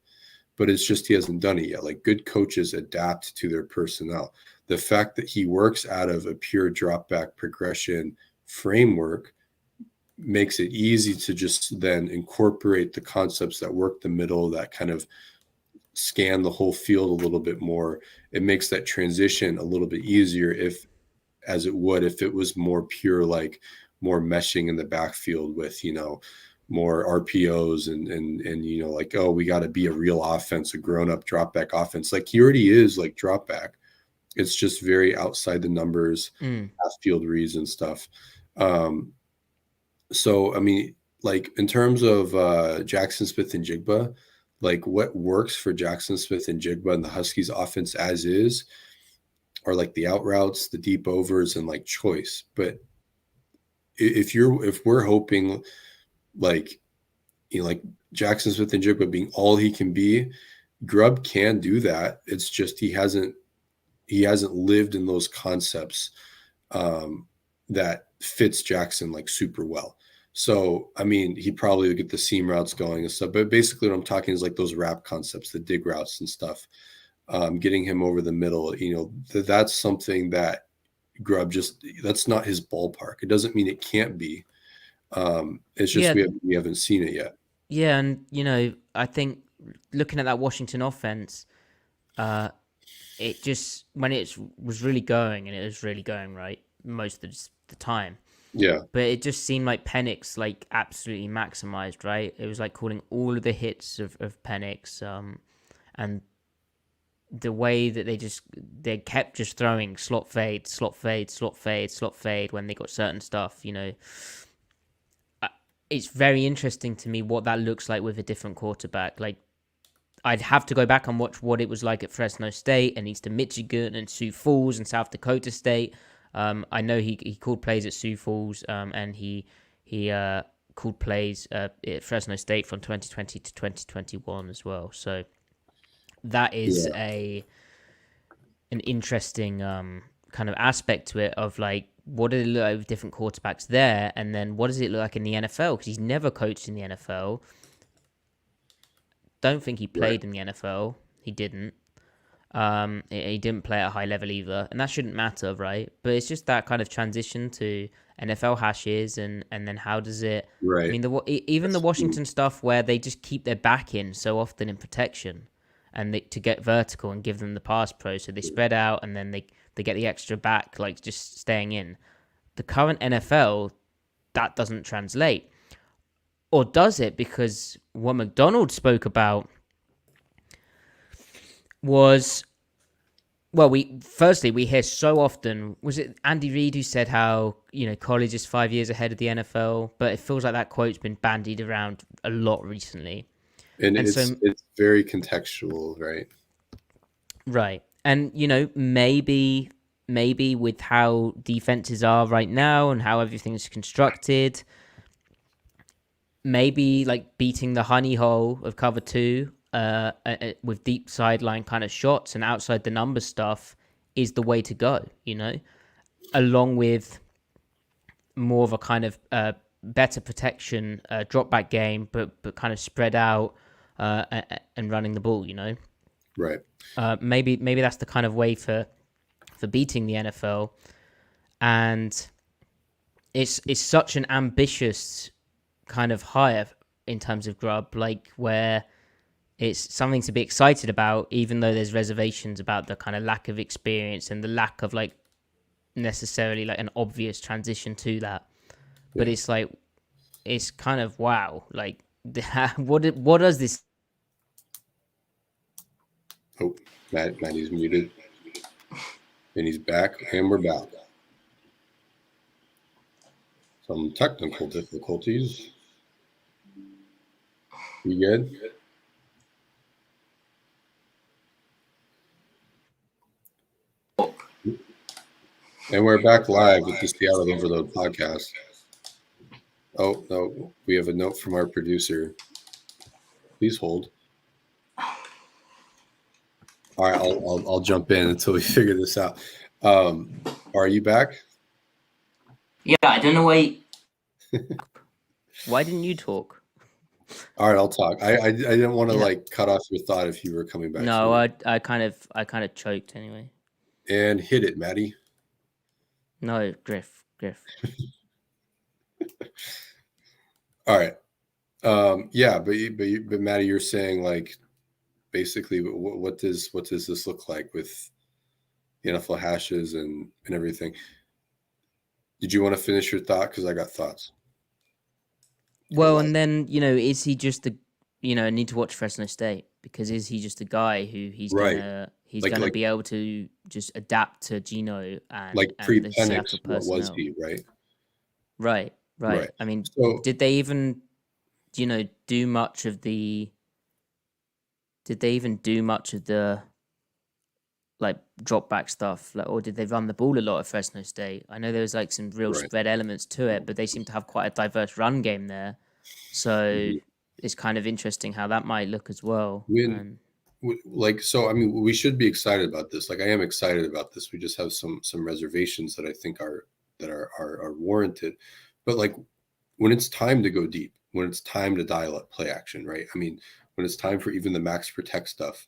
But it's just he hasn't done it yet. Like good coaches adapt to their personnel. The fact that he works out of a pure drop back progression framework makes it easy to just then incorporate the concepts that work the middle, that kind of scan the whole field a little bit more. It makes that transition a little bit easier as it would if it was more pure, like more meshing in the backfield with, more RPOs and like, oh, we got to be a real offense, a grown-up drop back offense. Like he already is like drop back. It's just very outside the numbers, half field reads and stuff. So I mean, like in terms of Jackson Smith and Jigba, like what works for Jackson Smith and Jigba and the Huskies offense as is are like the out routes, the deep overs, and like choice. But if we're hoping like Jackson Smith and Jigba being all he can be, Grubb can do that. It's just he hasn't lived in those concepts that fits Jackson like super well. So I mean, he probably would get the seam routes going and stuff. But basically, what I'm talking is like those wrap concepts, the dig routes and stuff. Getting him over the middle, that's something that Grubb that's not his ballpark. It doesn't mean it can't be. It's just we haven't seen it yet. Yeah, and I think looking at that Washington offense, it just when it was really going, and it was really going right most of the time. Yeah, but it just seemed like Penix like absolutely maximized, right? It was like calling all of the hits of Penix, and the way that they kept just throwing slot fade, slot fade, slot fade, slot fade when they got certain stuff, It's very interesting to me what that looks like with a different quarterback. Like, I'd have to go back and watch what it was like at Fresno State and Eastern Michigan and Sioux Falls and South Dakota State. I know he called plays at Sioux Falls, and he called plays at Fresno State from 2020 to 2021 as well. So that is an interesting kind of aspect to it of like, what did it look like with different quarterbacks there? And then what does it look like in the NFL? Because he's never coached in the NFL. Don't think he played in the NFL. He didn't. He didn't play at a high level either, and that shouldn't matter, right? But it's just that kind of transition to NFL hashes, and then how does it? I Right. mean, even the That's Washington stuff where they just keep their back in so often in protection, and to get vertical and give them the pass pro, so they spread out, and then they get the extra back, like just staying in. The current NFL, that doesn't translate, or does it? Because what Macdonald spoke about was, well, we hear so often, was it Andy Reid who said how, college is 5 years ahead of the NFL, but it feels like that quote's been bandied around a lot recently. and And it's so, very contextual, right? right. And, maybe with how defenses are right now and how everything's constructed, maybe like beating the honey hole of cover two with deep sideline kind of shots and outside the number stuff is the way to go, along with more of a kind of better protection drop back game, but kind of spread out and running the ball, Right. Maybe that's the kind of way for beating the NFL. And it's such an ambitious kind of hire in terms of Grubb, like where it's something to be excited about, even though there's reservations about the kind of lack of experience and the lack of like necessarily like an obvious transition to that. Yeah. But it's like, it's kind of wow. Like, what does this? Oh, Matty's muted, and he's back, and we're back. Some technical difficulties. You good? And we're back live with the Seattle Overload podcast. Oh, no, we have a note from our producer. Please hold. All right, I'll jump in until we figure this out. Are you back? Yeah, I don't know why. Why didn't you talk? All right, I'll talk. I didn't want to like cut off your thought if you were coming back. No, I kind of choked anyway. And hit it, Matty. No, Griff. All right. Yeah, but Matty, you're saying like basically what does this look like with the NFL hashes and everything? Did you want to finish your thought? Because I got thoughts. Well, and then, is he just I need to watch Fresno State, because is he just a guy who he's gonna be able to just adapt to Geno and like the Seattle personnel? What was he, right? Right. I mean, so, did they even, do much of the like drop back stuff, like, or did they run the ball a lot at Fresno State? I know there was like some real spread elements to it, but they seem to have quite a diverse run game there. So it's kind of interesting how that might look as well. So I mean, we should be excited about this. Like, I am excited about this. We just have some reservations that I think are warranted. But like, when it's time to go deep, when it's time to dial up play action, right? I mean, when it's time for even the max protect stuff,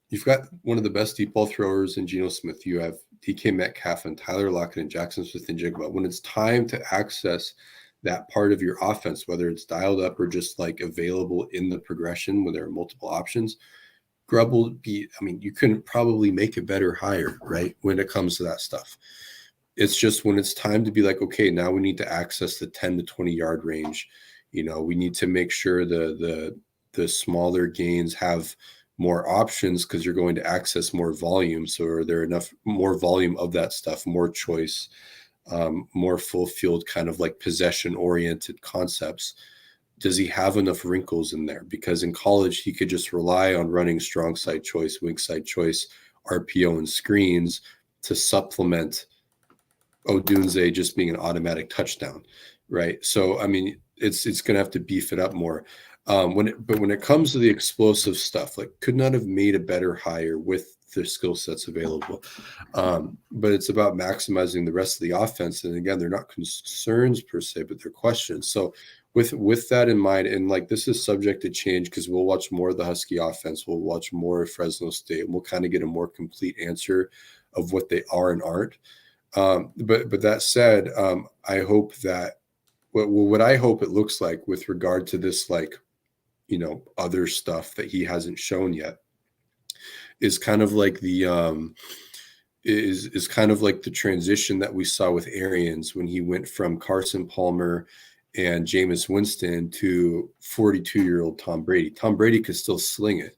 you've got one of the best deep ball throwers in Geno Smith. You have DK Metcalf and Tyler Lockett and Jackson Smith and Jigba. When it's time to access that part of your offense, whether it's dialed up or just like available in the progression where there are multiple options, Grubb will be, I mean, you couldn't probably make a better hire, right? When it comes to that stuff. It's just when it's time to be like, okay, now we need to access the 10 to 20 yard range. We need to make sure the smaller gains have more options, because you're going to access more volume. So are there enough more volume of that stuff, more choice, more full field kind of like possession oriented concepts? Does he have enough wrinkles in there? Because in college, he could just rely on running strong side choice, weak side choice, RPO and screens to supplement Odunze just being an automatic touchdown, right? So, I mean, it's going to have to beef it up more. When it comes to the explosive stuff, like, could not have made a better hire with the skill sets available. But it's about maximizing the rest of the offense. And again, they're not concerns per se, but they're questions. So with that in mind, and like this is subject to change because we'll watch more of the Husky offense, we'll watch more of Fresno State, and we'll kind of get a more complete answer of what they are and aren't. But that said, I hope that what I hope it looks like with regard to this, like, you know, other stuff that he hasn't shown yet is kind of like the is kind of like the transition that we saw with Arians when he went from Carson Palmer and Jameis Winston to 42-year-old Tom Brady. Tom Brady could still sling it,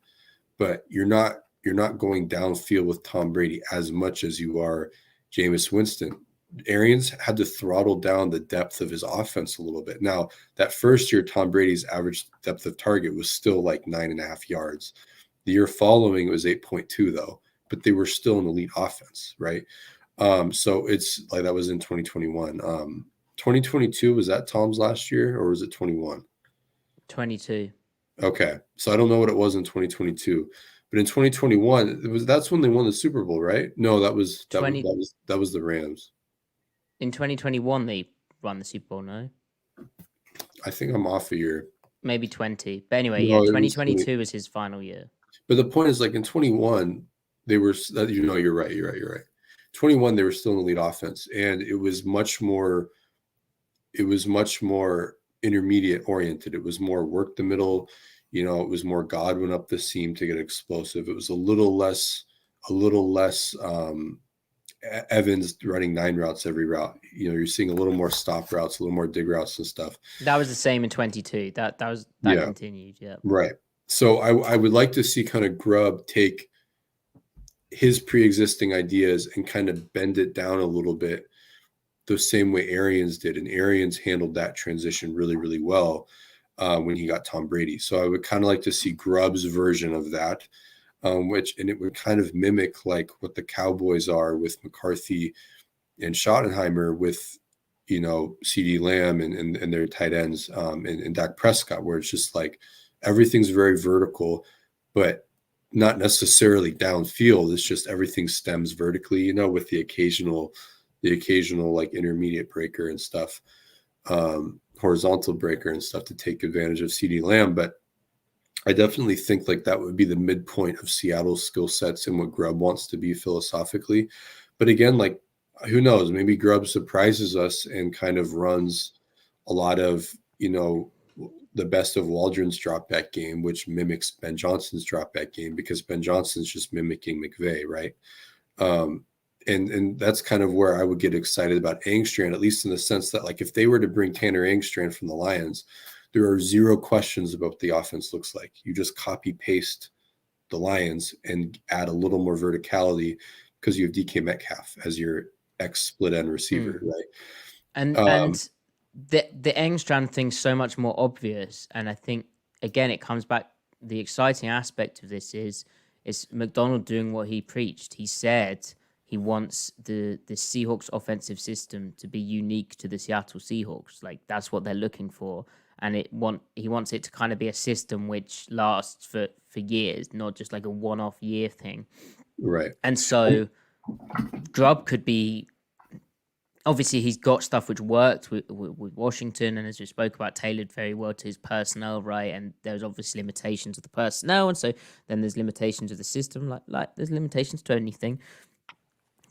but you're not going downfield with Tom Brady as much as you are Jameis Winston. Arians had to throttle down the depth of his offense a little bit. Now, that first year, Tom Brady's average depth of target was still like 9.5 yards. The year following, it was 8.2, though, but they were still an elite offense, right? So it's like that was in 2021. 2022, was that Tom's last year, or was it 21? 22. Okay, so I don't know what it was in 2022, but in 2021, that's when they won the Super Bowl, right? No, that was the Rams. In 2021, they won the Super Bowl. No, I think I'm off a year. Maybe 20. But anyway, No, yeah, it was 2022 was his final year. But the point is, like in 21, they were, you know, you're right. 21, they were still an elite offense, and it was much more intermediate oriented. It was more work the middle, you know, it was more Godwin up the seam to get explosive. It was a little less Evans running 9 routes every route. You know, you're seeing a little more stop routes, a little more dig routes and stuff. That was the same in 22. That continued. Yeah. Right. So I would like to see kind of Grubb take his pre-existing ideas and kind of bend it down a little bit the same way Arians did. And Arians handled that transition really, really well when he got Tom Brady. So I would kind of like to see Grubb's version of that, and it would kind of mimic like what the Cowboys are with McCarthy and Schottenheimer with, you know, CeeDee Lamb and their tight ends and Dak Prescott, where it's just like everything's very vertical, but not necessarily downfield. It's just everything stems vertically, you know, with the occasional like intermediate breaker and stuff, horizontal breaker and stuff to take advantage of CeeDee Lamb. But I definitely think like that would be the midpoint of Seattle's skill sets and what Grubb wants to be philosophically. But again, like, who knows? Maybe Grubb surprises us and kind of runs a lot of, you know, the best of Waldron's drop back game, which mimics Ben Johnson's drop back game, because Ben Johnson's just mimicking McVay, right? And that's kind of where I would get excited about Angstrand, at least in the sense that, like, if they were to bring Tanner Angstrand from the Lions, there are zero questions about what the offense looks like. You just copy paste the Lions and add a little more verticality because you have DK Metcalf as your ex split end receiver, right? And the Engstrand thing's so much more obvious. And I think, again, it comes back, the exciting aspect of this is Macdonald doing what he preached. He said he wants the Seahawks offensive system to be unique to the Seattle Seahawks. Like, that's what they're looking for. And he wants it to kind of be a system which lasts for years, not just like a one-off year thing. Right. And so Grubb could be, obviously he's got stuff which worked with Washington, and as we spoke about, tailored very well to his personnel, right? And there's obviously limitations of the personnel, and so then there's limitations of the system, like there's limitations to anything.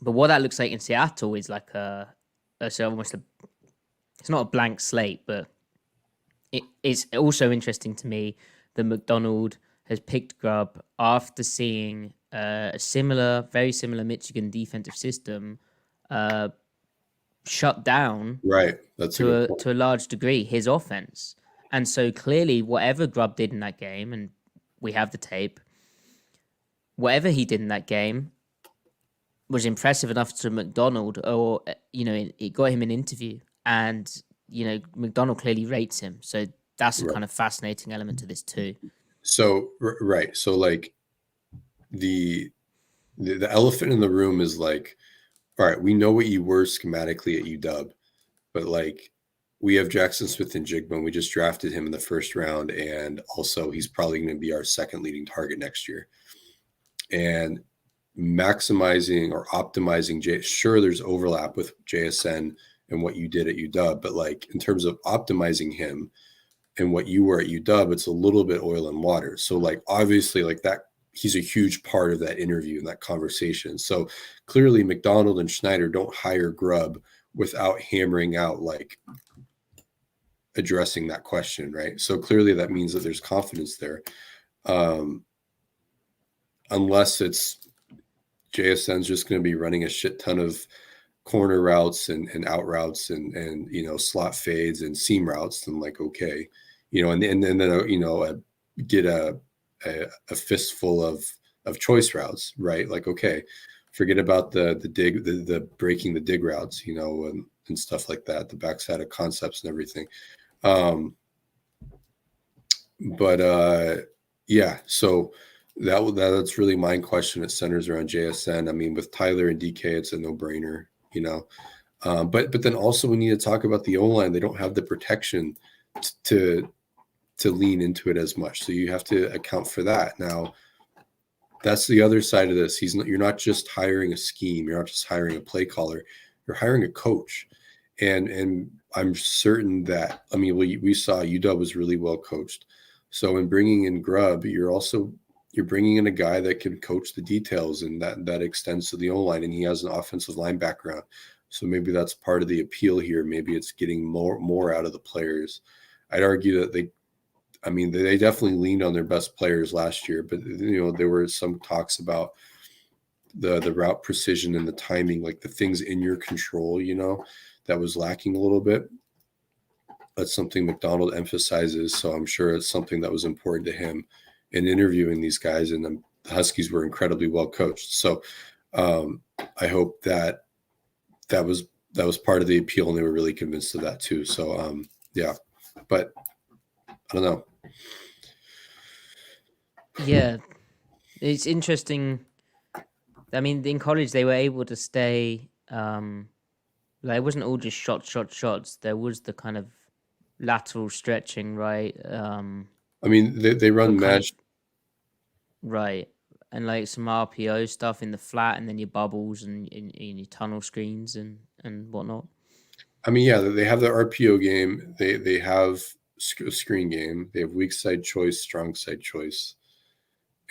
But what that looks like in Seattle is like it's not a blank slate, but it's also interesting to me that Macdonald has picked Grubb after seeing a very similar Michigan defensive system shut down, right? That's to a large degree his offense. And so clearly, whatever Grubb did in that game, and we have the tape, whatever he did in that game was impressive enough to Macdonald, or it got him an interview, and Macdonald clearly rates him. So that's a kind of fascinating element to this too. So right, so like the elephant in the room is like, all right, we know what you were schematically at UW, but like we have Jackson Smith and Jigba, and we just drafted him in the first round, and also he's probably going to be our second leading target next year. And maximizing or optimizing sure, there's overlap with JSN and what you did at UW, but like in terms of optimizing him, and what you were at UW, it's a little bit oil and water. So like obviously like that, he's a huge part of that interview and that conversation. So clearly Macdonald and Schneider don't hire Grubb without hammering out like addressing that question, right? So clearly that means that there's confidence there. Unless it's JSN's just going to be running a shit ton of corner routes and out routes and you know, slot fades and seam routes, then like, okay, you know, and then you know, get a fistful of choice routes, right? Like, okay, forget about the dig, the breaking the dig routes, you know, and stuff like that, the backside of concepts and everything. Yeah, so that's really my question. It centers around JSN. I mean, with Tyler and DK, it's a no-brainer, you know. But then also we need to talk about the O-line. They don't have the protection to lean into it as much. So you have to account for that. Now, that's the other side of this. You're not just hiring a scheme. You're not just hiring a play caller. You're hiring a coach. And I'm certain that, I mean, we saw UW was really well coached. So in bringing in Grubb, you're bringing in a guy that can coach the details, and that extends to the O-line, and he has an offensive line background. So maybe that's part of the appeal here. Maybe it's getting more out of the players. I'd argue that they definitely leaned on their best players last year, but you know, there were some talks about the route precision and the timing, like the things in your control, you know, that was lacking a little bit. That's something Macdonald emphasizes. So I'm sure it's something that was important to him in interviewing these guys, and the Huskies were incredibly well coached. So I hope that was part of the appeal, and they were really convinced of that too. So yeah, but I don't know. Yeah, it's interesting. I mean, in college they were able to stay. Like it wasn't all just shots. There was the kind of lateral stretching, right? I mean, they run mesh, right, and like some RPO stuff in the flat, and then your bubbles and in your tunnel screens and whatnot. I mean, yeah, they have the RPO game. They have a screen game. They have weak side choice, strong side choice,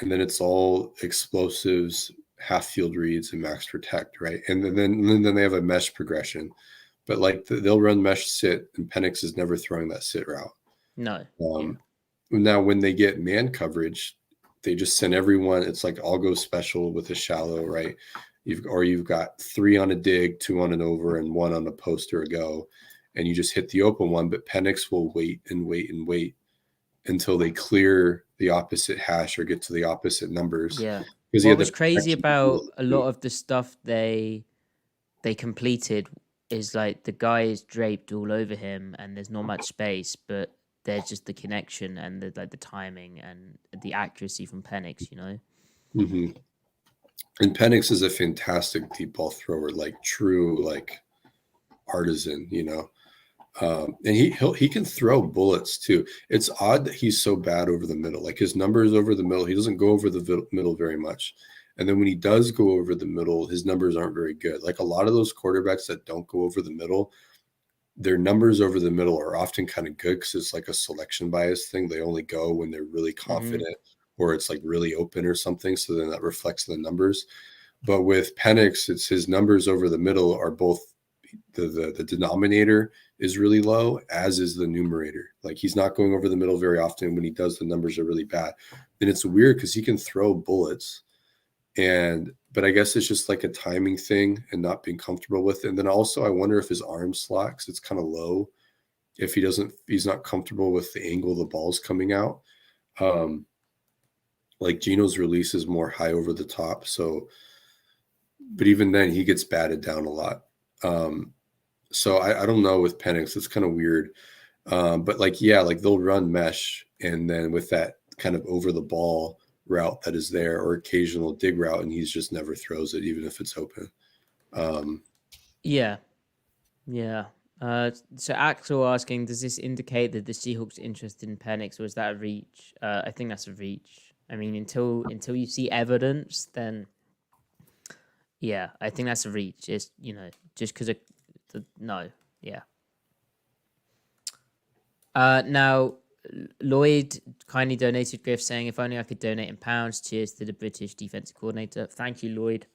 and then it's all explosives, half field reads, and max protect, right? And then they have a mesh progression, but like they'll run mesh sit, and Penix is never throwing that sit route. No. Now when they get man coverage, they just send everyone. It's like all go special with a shallow, right? You've got 3 on a dig, 2 on an over, and 1 on a post or a go, and you just hit the open one. But Penix will wait until they clear the opposite hash or get to the opposite numbers. Yeah. Because what was crazy about a lot of the stuff they completed is like the guy is draped all over him and there's not much space, but there's just the connection and the timing and the accuracy from Penix, you know. Mm-hmm. And Penix is a fantastic deep ball thrower, like true like artisan, you know. And he can throw bullets too. It's odd that he's so bad over the middle. Like his numbers over the middle, he doesn't go over the middle very much. And then when he does go over the middle, his numbers aren't very good. Like a lot of those quarterbacks that don't go over the middle, their numbers over the middle are often kind of good because it's like a selection bias thing. They only go when they're really confident or it's like really open or something. So then that reflects the numbers. But with Penix, it's his numbers over the middle are both the denominator is really low, as is the numerator. Like he's not going over the middle very often. When he does, the numbers are really bad. And it's weird because he can throw bullets. But I guess it's just like a timing thing and not being comfortable with it. And then also I wonder if his arm slacks, it's kind of low. If he's not comfortable with the angle the ball's coming out. Like Gino's release is more high over the top. So, but even then he gets batted down a lot. So I don't know with Penix, it's kind of weird. But like, yeah, like they'll run mesh and then with that kind of over the ball route that is there or occasional dig route, and he's just never throws it, even if it's open. Yeah. So Axel asking, does this indicate that the Seahawks are interested in Penix, or is that a reach? I think that's a reach. I mean, until you see evidence, then yeah, I think that's a reach. It's, you know, just because no, yeah. Now Lloyd kindly donated Griff saying, if only I could donate in pounds. Cheers to the British defensive coordinator. Thank you, Lloyd.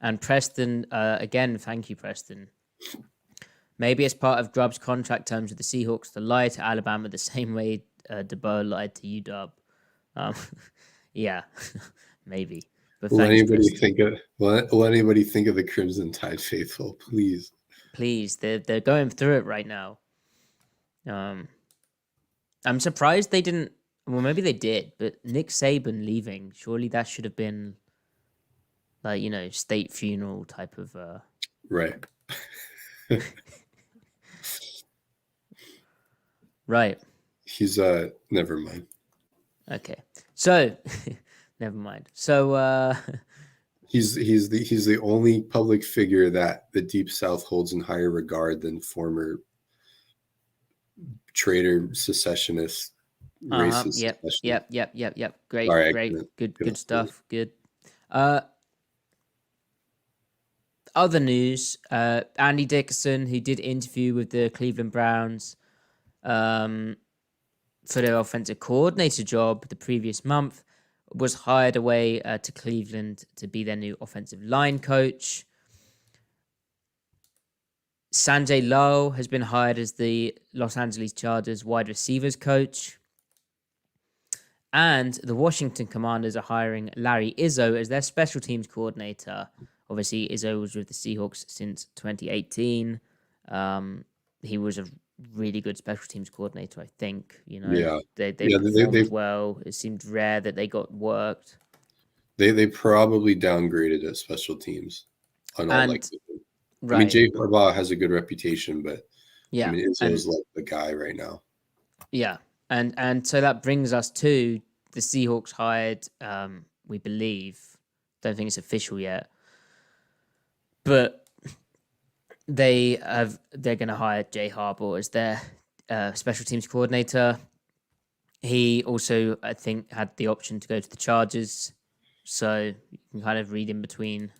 And Preston, again, thank you, Preston. Maybe as part of Grubb's contract terms with the Seahawks to lie to Alabama the same way DeBoer lied to UW. Yeah, maybe. But Will thanks, anybody Preston. will anybody think of the Crimson Tide faithful? Please. Please, they're going through it right now. I'm surprised they didn't. Well, maybe they did, but Nick Saban leaving, surely that should have been like, state funeral type of. Right. Right. He's never mind. Okay. So, never mind. So, he's the only public figure that the Deep South holds in higher regard than former traitor, secessionist, racist. Yep. Great, Sorry, great, good stuff. Good. Other news: Andy Dickerson, who did interview with the Cleveland Browns, for their offensive coordinator job the previous month, was hired away to Cleveland to be their new offensive line coach. Sanjay Lal has been hired as the Los Angeles Chargers wide receivers coach. And the Washington Commanders are hiring Larry Izzo as their special teams coordinator. Obviously, Izzo was with the Seahawks since 2018. He was a really good special teams coordinator, I think. They performed well. It seemed rare that they got worked. They probably downgraded at special teams. On all likelihood. Right. I mean, Jay Harbaugh has a good reputation, but yeah, I mean, Izzo's like the guy right now. Yeah, and so that brings us to the Seahawks hired, we believe, don't think it's official yet, but they're going to hire Jay Harbaugh as their special teams coordinator. He also, I think, had the option to go to the Chargers, so you can kind of read in between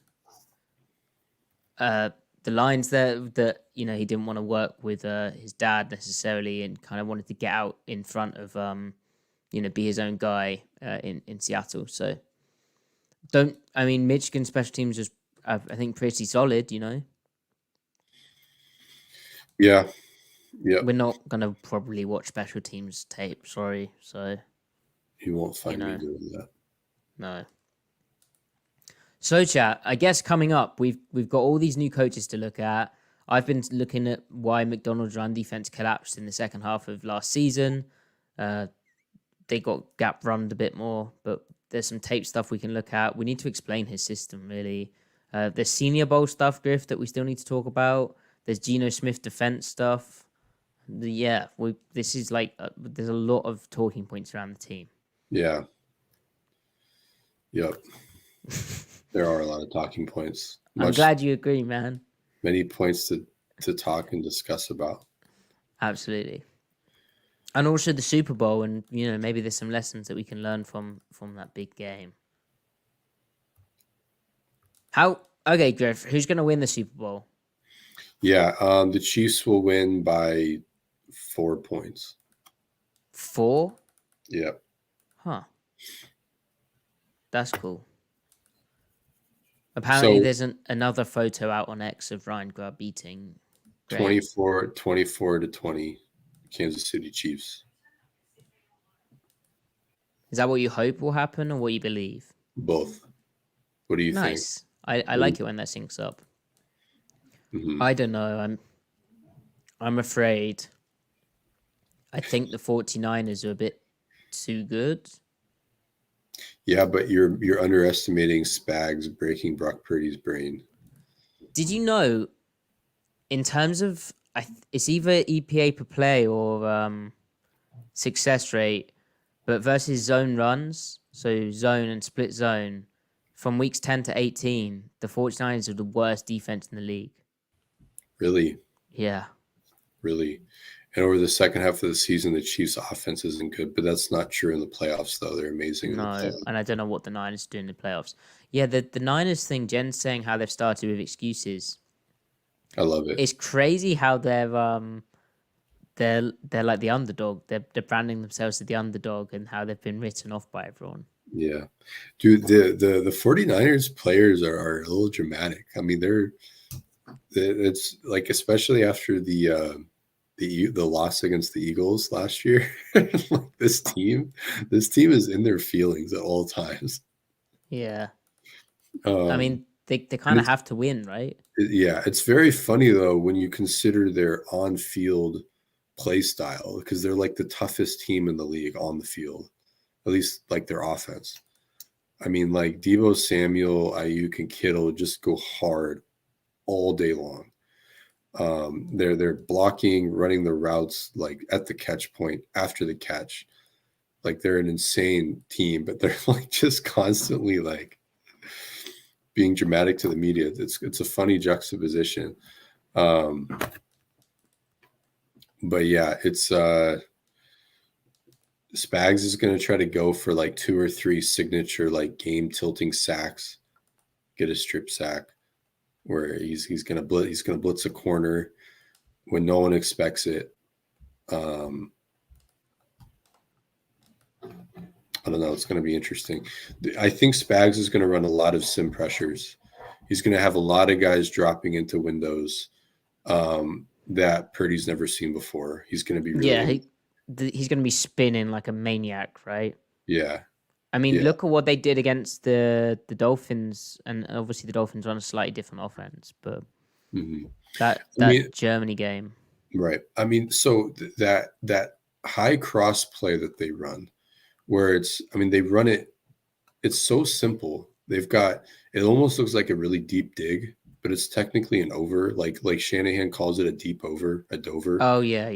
the lines there that he didn't want to work with his dad necessarily, and kind of wanted to get out in front of be his own guy in Seattle. So Michigan special teams is I think pretty solid. Yeah. We're not gonna probably watch special teams tape. Sorry, so you won't find me doing that. No. So, chat, I guess coming up, we've got all these new coaches to look at. I've been looking at why McDonald's run defense collapsed in the second half of last season. They got gap runned a bit more, but there's some tape stuff we can look at. We need to explain his system, really. There's Senior Bowl stuff, Griff, that we still need to talk about. There's Geno Smith defense stuff. This is like, there's a lot of talking points around the team. Yeah. Yep. There are a lot of talking points. I'm glad you agree, man. Many points to talk and discuss about. Absolutely. And also the Super Bowl, and maybe there's some lessons that we can learn from that big game. Okay, Griff, who's going to win the Super Bowl? Yeah, the Chiefs will win by 4 points. 4? Yeah. Huh. That's cool. Apparently, there's another photo out on X of Ryan Grubb beating 24-20 Kansas City Chiefs. Is that what you hope will happen or what you believe? Both. What do you think? Nice. I like it when that syncs up. Mm-hmm. I don't know. I'm afraid. I think the 49ers are a bit too good. Yeah, but you're underestimating Spags breaking Brock Purdy's brain. Did you know, in terms of, it's either EPA per play or success rate, but versus zone runs, so zone and split zone, from weeks 10 to 18, the 49ers are the worst defense in the league. Really? Yeah. Really? And over the second half of the season, the Chiefs' offense isn't good, but that's not true in the playoffs, though. They're amazing. No, and I don't know what the Niners do in the playoffs. Yeah, the Niners thing, Jen's saying how they've started with excuses. I love it. It's crazy how they're they're like the underdog. They're branding themselves as the underdog and how they've been written off by everyone. Yeah. Dude, the 49ers players are a little dramatic. I mean, it's like, especially after the loss against the Eagles last year, like this team is in their feelings at all times. Yeah. I mean, they kind of have to win, right? Yeah, it's very funny though when you consider their on-field play style, because they're like the toughest team in the league on the field, at least like their offense. I mean, like Deebo Samuel, Ayuk, and Kittle just go hard all day long. They're blocking, running the routes like at the catch point, after the catch. Like they're an insane team, but they're like just constantly like being dramatic to the media. It's a funny juxtaposition. But yeah, it's Spags is going to try to go for like 2 or 3 signature like game tilting sacks, get a strip sack where he's going to blitz a corner when no one expects it. I don't know. It's going to be interesting. I think Spags is going to run a lot of sim pressures. He's going to have a lot of guys dropping into windows that Purdy's never seen before. He's going to be really... he's going to be spinning like a maniac, right? Yeah. I mean, look at what they did against the Dolphins, and obviously the Dolphins run a slightly different offense, but that Germany game, right? I mean, so that high cross play that they run, where they run it. It's so simple. They've got, it almost looks like a really deep dig, but it's technically an over. Like Shanahan calls it a deep over, a Dover. Oh yeah.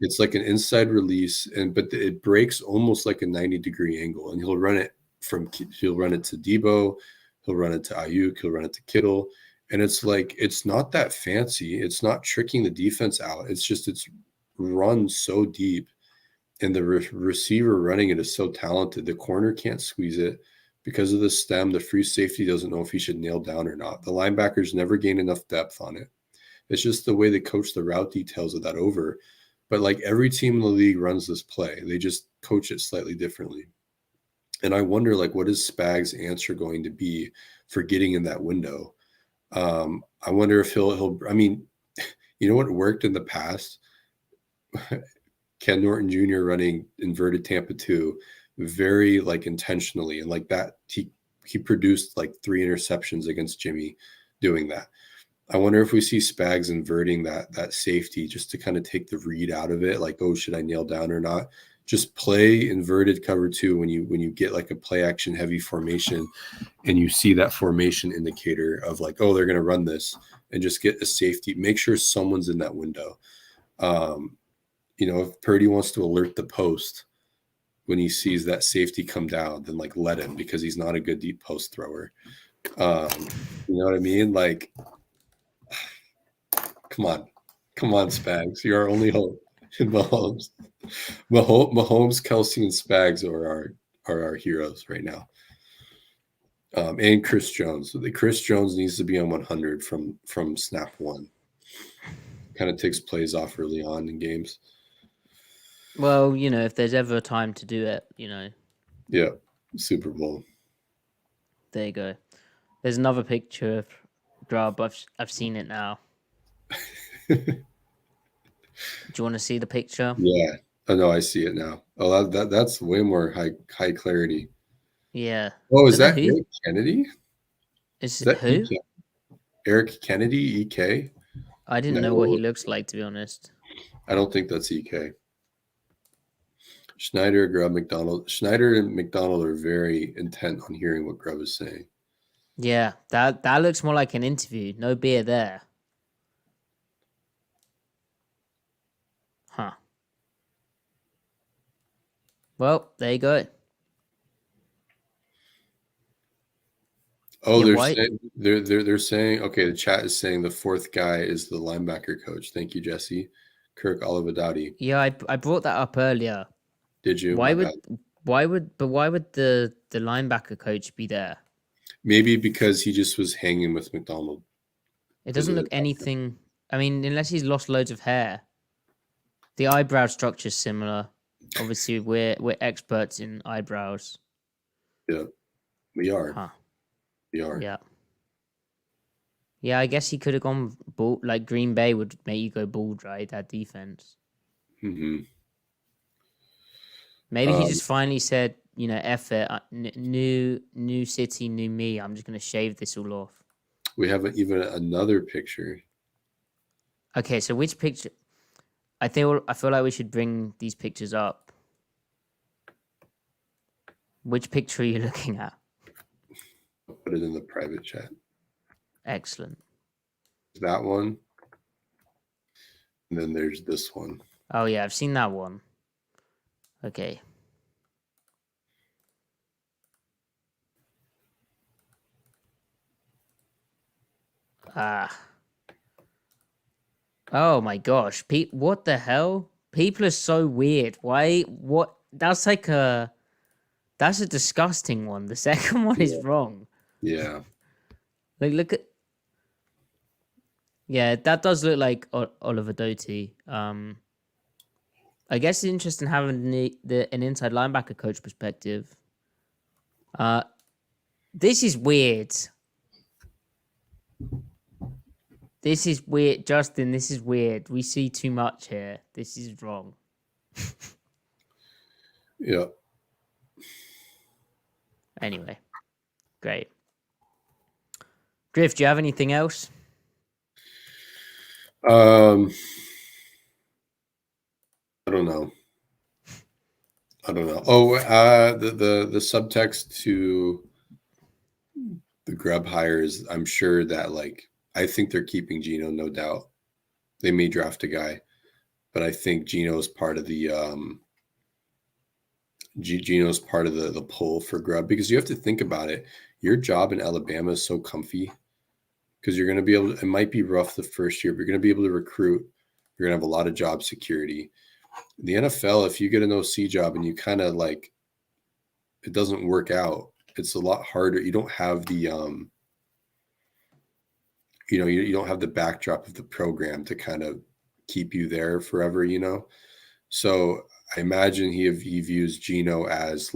It's like an inside release, but it breaks almost like a 90-degree angle, and he'll run it to Deebo, he'll run it to Ayuk, he'll run it to Kittle, and it's like, it's not that fancy. It's not tricking the defense out. It's just, it's run so deep, and the receiver running it is so talented. The corner can't squeeze it because of the stem. The free safety doesn't know if he should nail down or not. The linebackers never gain enough depth on it. It's just the way they coach the route details of that over. But like every team in the league runs this play. They just coach it slightly differently. And I wonder, like, what is Spags' answer going to be for getting in that window? I wonder if he'll I mean, you know what worked in the past? Ken Norton Jr. running inverted Tampa 2 very like intentionally, and like that he produced like 3 interceptions against Jimmy doing that. I wonder if we see Spags inverting that safety just to kind of take the read out of it, like, oh, should I nail down or not? Just play inverted cover 2 when you get like a play action heavy formation and you see that formation indicator of like, oh, they're going to run this, and just get a safety. Make sure someone's in that window. If Purdy wants to alert the post when he sees that safety come down, then like let him, because he's not a good deep post thrower. You know what I mean? Like, come on, Spags. You're our only hope in Mahomes. Mahomes, Kelsey, and Spags are our heroes right now. And Chris Jones. Chris Jones needs to be on 100 from snap 1. Kind of takes plays off early on in games. Well, if there's ever a time to do it, Yeah, Super Bowl. There you go. There's another picture of Grubb. I've seen it now. Do you want to see the picture? Yeah. Oh no, I see it now. Oh, that's way more high clarity. Yeah. Oh, is that Eric Kennedy? Is it who? EK? Eric Kennedy, EK? I didn't know what he looks like, to be honest. I don't think that's EK. Schneider, Grubb, McDonald. Schneider and McDonald are very intent on hearing what Grubb is saying. Yeah, that looks more like an interview. No beer there. Huh. Well, there you go. Oh, they're saying, okay, the chat is saying the 4th guy is the linebacker coach. Thank you, Jesse. Kirk Olivedati. Yeah, I brought that up earlier. Did you? Why would the linebacker coach be there? Maybe because he just was hanging with McDonald. It doesn't look anything. I mean, unless he's lost loads of hair. The eyebrow structure is similar. Obviously, we're experts in eyebrows. Yeah, we are. Huh. We are. Yeah. Yeah, I guess he could have gone bald. Like Green Bay would make you go bald, right? That defense. Mm-hmm. Maybe he just finally said, you know, F it. New city, new me. I'm just gonna shave this all off. We have even another picture. Okay, so which picture? I feel like we should bring these pictures up. Which picture are you looking at? I'll put it in the private chat. Excellent. That one. And then there's this one. Oh yeah, I've seen that one. Okay. Oh my gosh. What the hell? People are so weird. Why? What? That's a disgusting one. The second one is wrong. Yeah. Like, look at. Yeah, that does look like Oliver Doty. I guess it's interesting having an inside linebacker coach perspective. This is weird. This is weird, Justin. This is weird. We see too much here. This is wrong. Yeah. Anyway, great. Griff, do you have anything else? I don't know. Oh, the subtext to the Grubb hires, I'm sure that, like, I think they're keeping Geno, no doubt. They may draft a guy, but I think Geno's part of the pull for Grubb, because you have to think about it. Your job in Alabama is so comfy because you're going to be able to, it might be rough the first year, but you're going to be able to recruit. You're going to have a lot of job security. The NFL, if you get an OC job and you kind of like, it doesn't work out, it's a lot harder. You don't have the, you don't have the backdrop of the program to kind of keep you there forever, So I imagine he views Geno as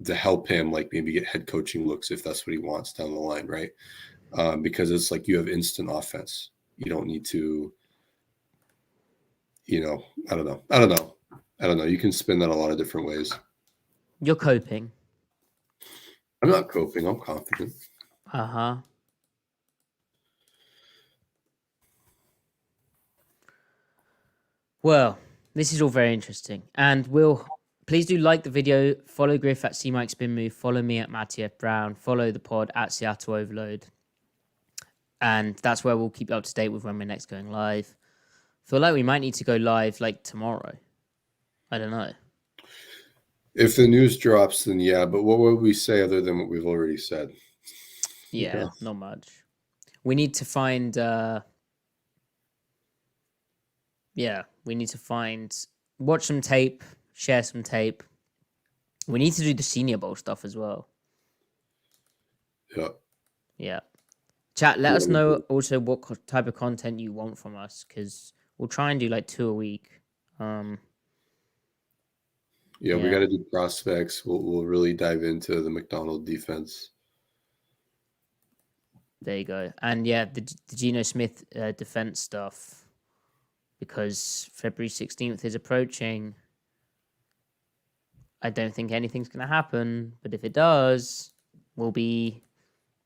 to help him, like, maybe get head coaching looks if that's what he wants down the line, right? Because it's like you have instant offense. You don't need to, I don't know. You can spin that a lot of different ways. You're coping. I'm not coping. I'm confident. Uh-huh. Well, this is all very interesting. And please do like the video. Follow Griff at CMikeSpinMove. Follow me at Matty F. Brown. Follow the pod at Seattle Overload. And that's where we'll keep you up to date with when we're next going live. Feel like we might need to go live like tomorrow. I don't know. If the news drops, then yeah. But what would we say other than what we've already said? Yeah, not much. We need to find... we need to watch some tape, share some tape. We need to do the Senior Bowl stuff as well. Yeah. Yeah. Chat, let us know also what type of content you want from us, because we'll try and do like 2 a week. We got to do prospects. We'll really dive into the Macdonald defense. There you go. And yeah, the Geno Smith defense stuff, because February 16th is approaching. I don't think anything's going to happen, but if it does, we'll be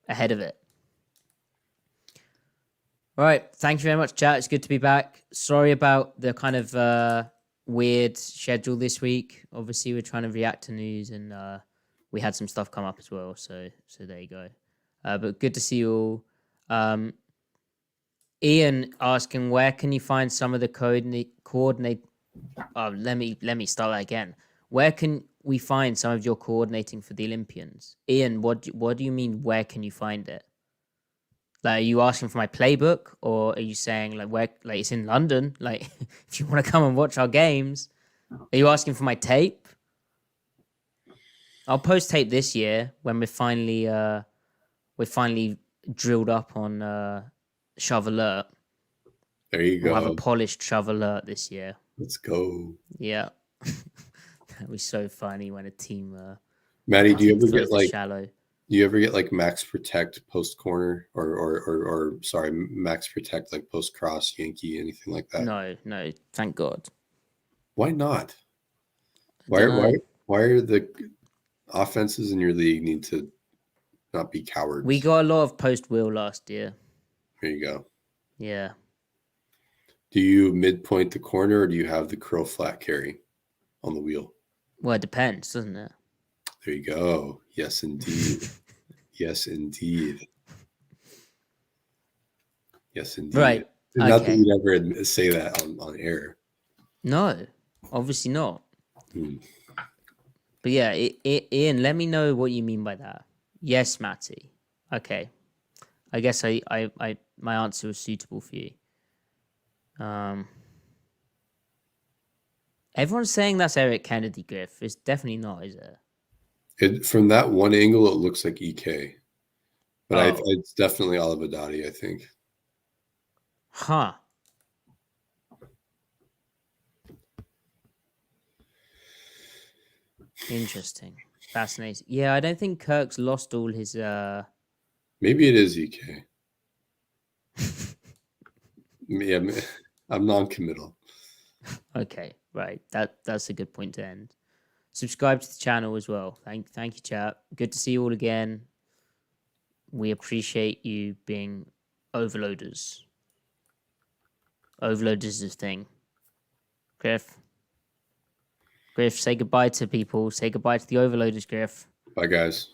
ahead of it. All right. Thank you very much, chat. It's good to be back. Sorry about the kind of weird schedule this week. Obviously, we're trying to react to news, and we had some stuff come up as well. So there you go. But good to see you all. Ian asking, where can you find some of the coordinate? Oh, let me start that again. Where can we find some of your coordinating for the Olympians? Ian, what do you mean? Where can you find it? Like, are you asking for my playbook, or are you saying like where? Like, it's in London. Like, if you want to come and watch our games, are you asking for my tape? I'll post tape this year when we're finally drilled up on Shove Alert. There you We'll have a go. polished shove alert this year. Let's go. Yeah. That'd be so funny when a team Maddie, do you ever throws get a like shallow. max protect post corner or sorry, max protect like post cross Yankee, anything like that? No, thank God. Why not? I don't know. Why are the offenses in your league need to not be cowards? We got a lot of post wheel last year. There you go. Yeah. Do you midpoint the corner or do you have the curl flat carry on the wheel? Well, it depends, doesn't it? There you go. Yes, indeed. Yes, indeed. Yes, indeed. Right. Not that Okay. you'd ever say that on air. No, obviously not. Hmm. But yeah, Ian, let me know what you mean by that. Yes, Matty. Okay. I guess I my answer was suitable for you. Everyone's saying that's Eric Kennedy, Griff. It's definitely not, is it? From that one angle, it looks like EK. But Oh. it's definitely Olivadati, I think. Huh. Interesting. Fascinating. Yeah, I don't think Kirk's lost all his Maybe it is EK. Yeah, I'm non-committal. Okay, right. That's a good point to end. Subscribe to the channel as well. Thank you, chat. Good to see you all again. We appreciate you being overloaders. Overloaders is a thing. Griff, say goodbye to people. Say goodbye to the overloaders, Griff. Bye, guys.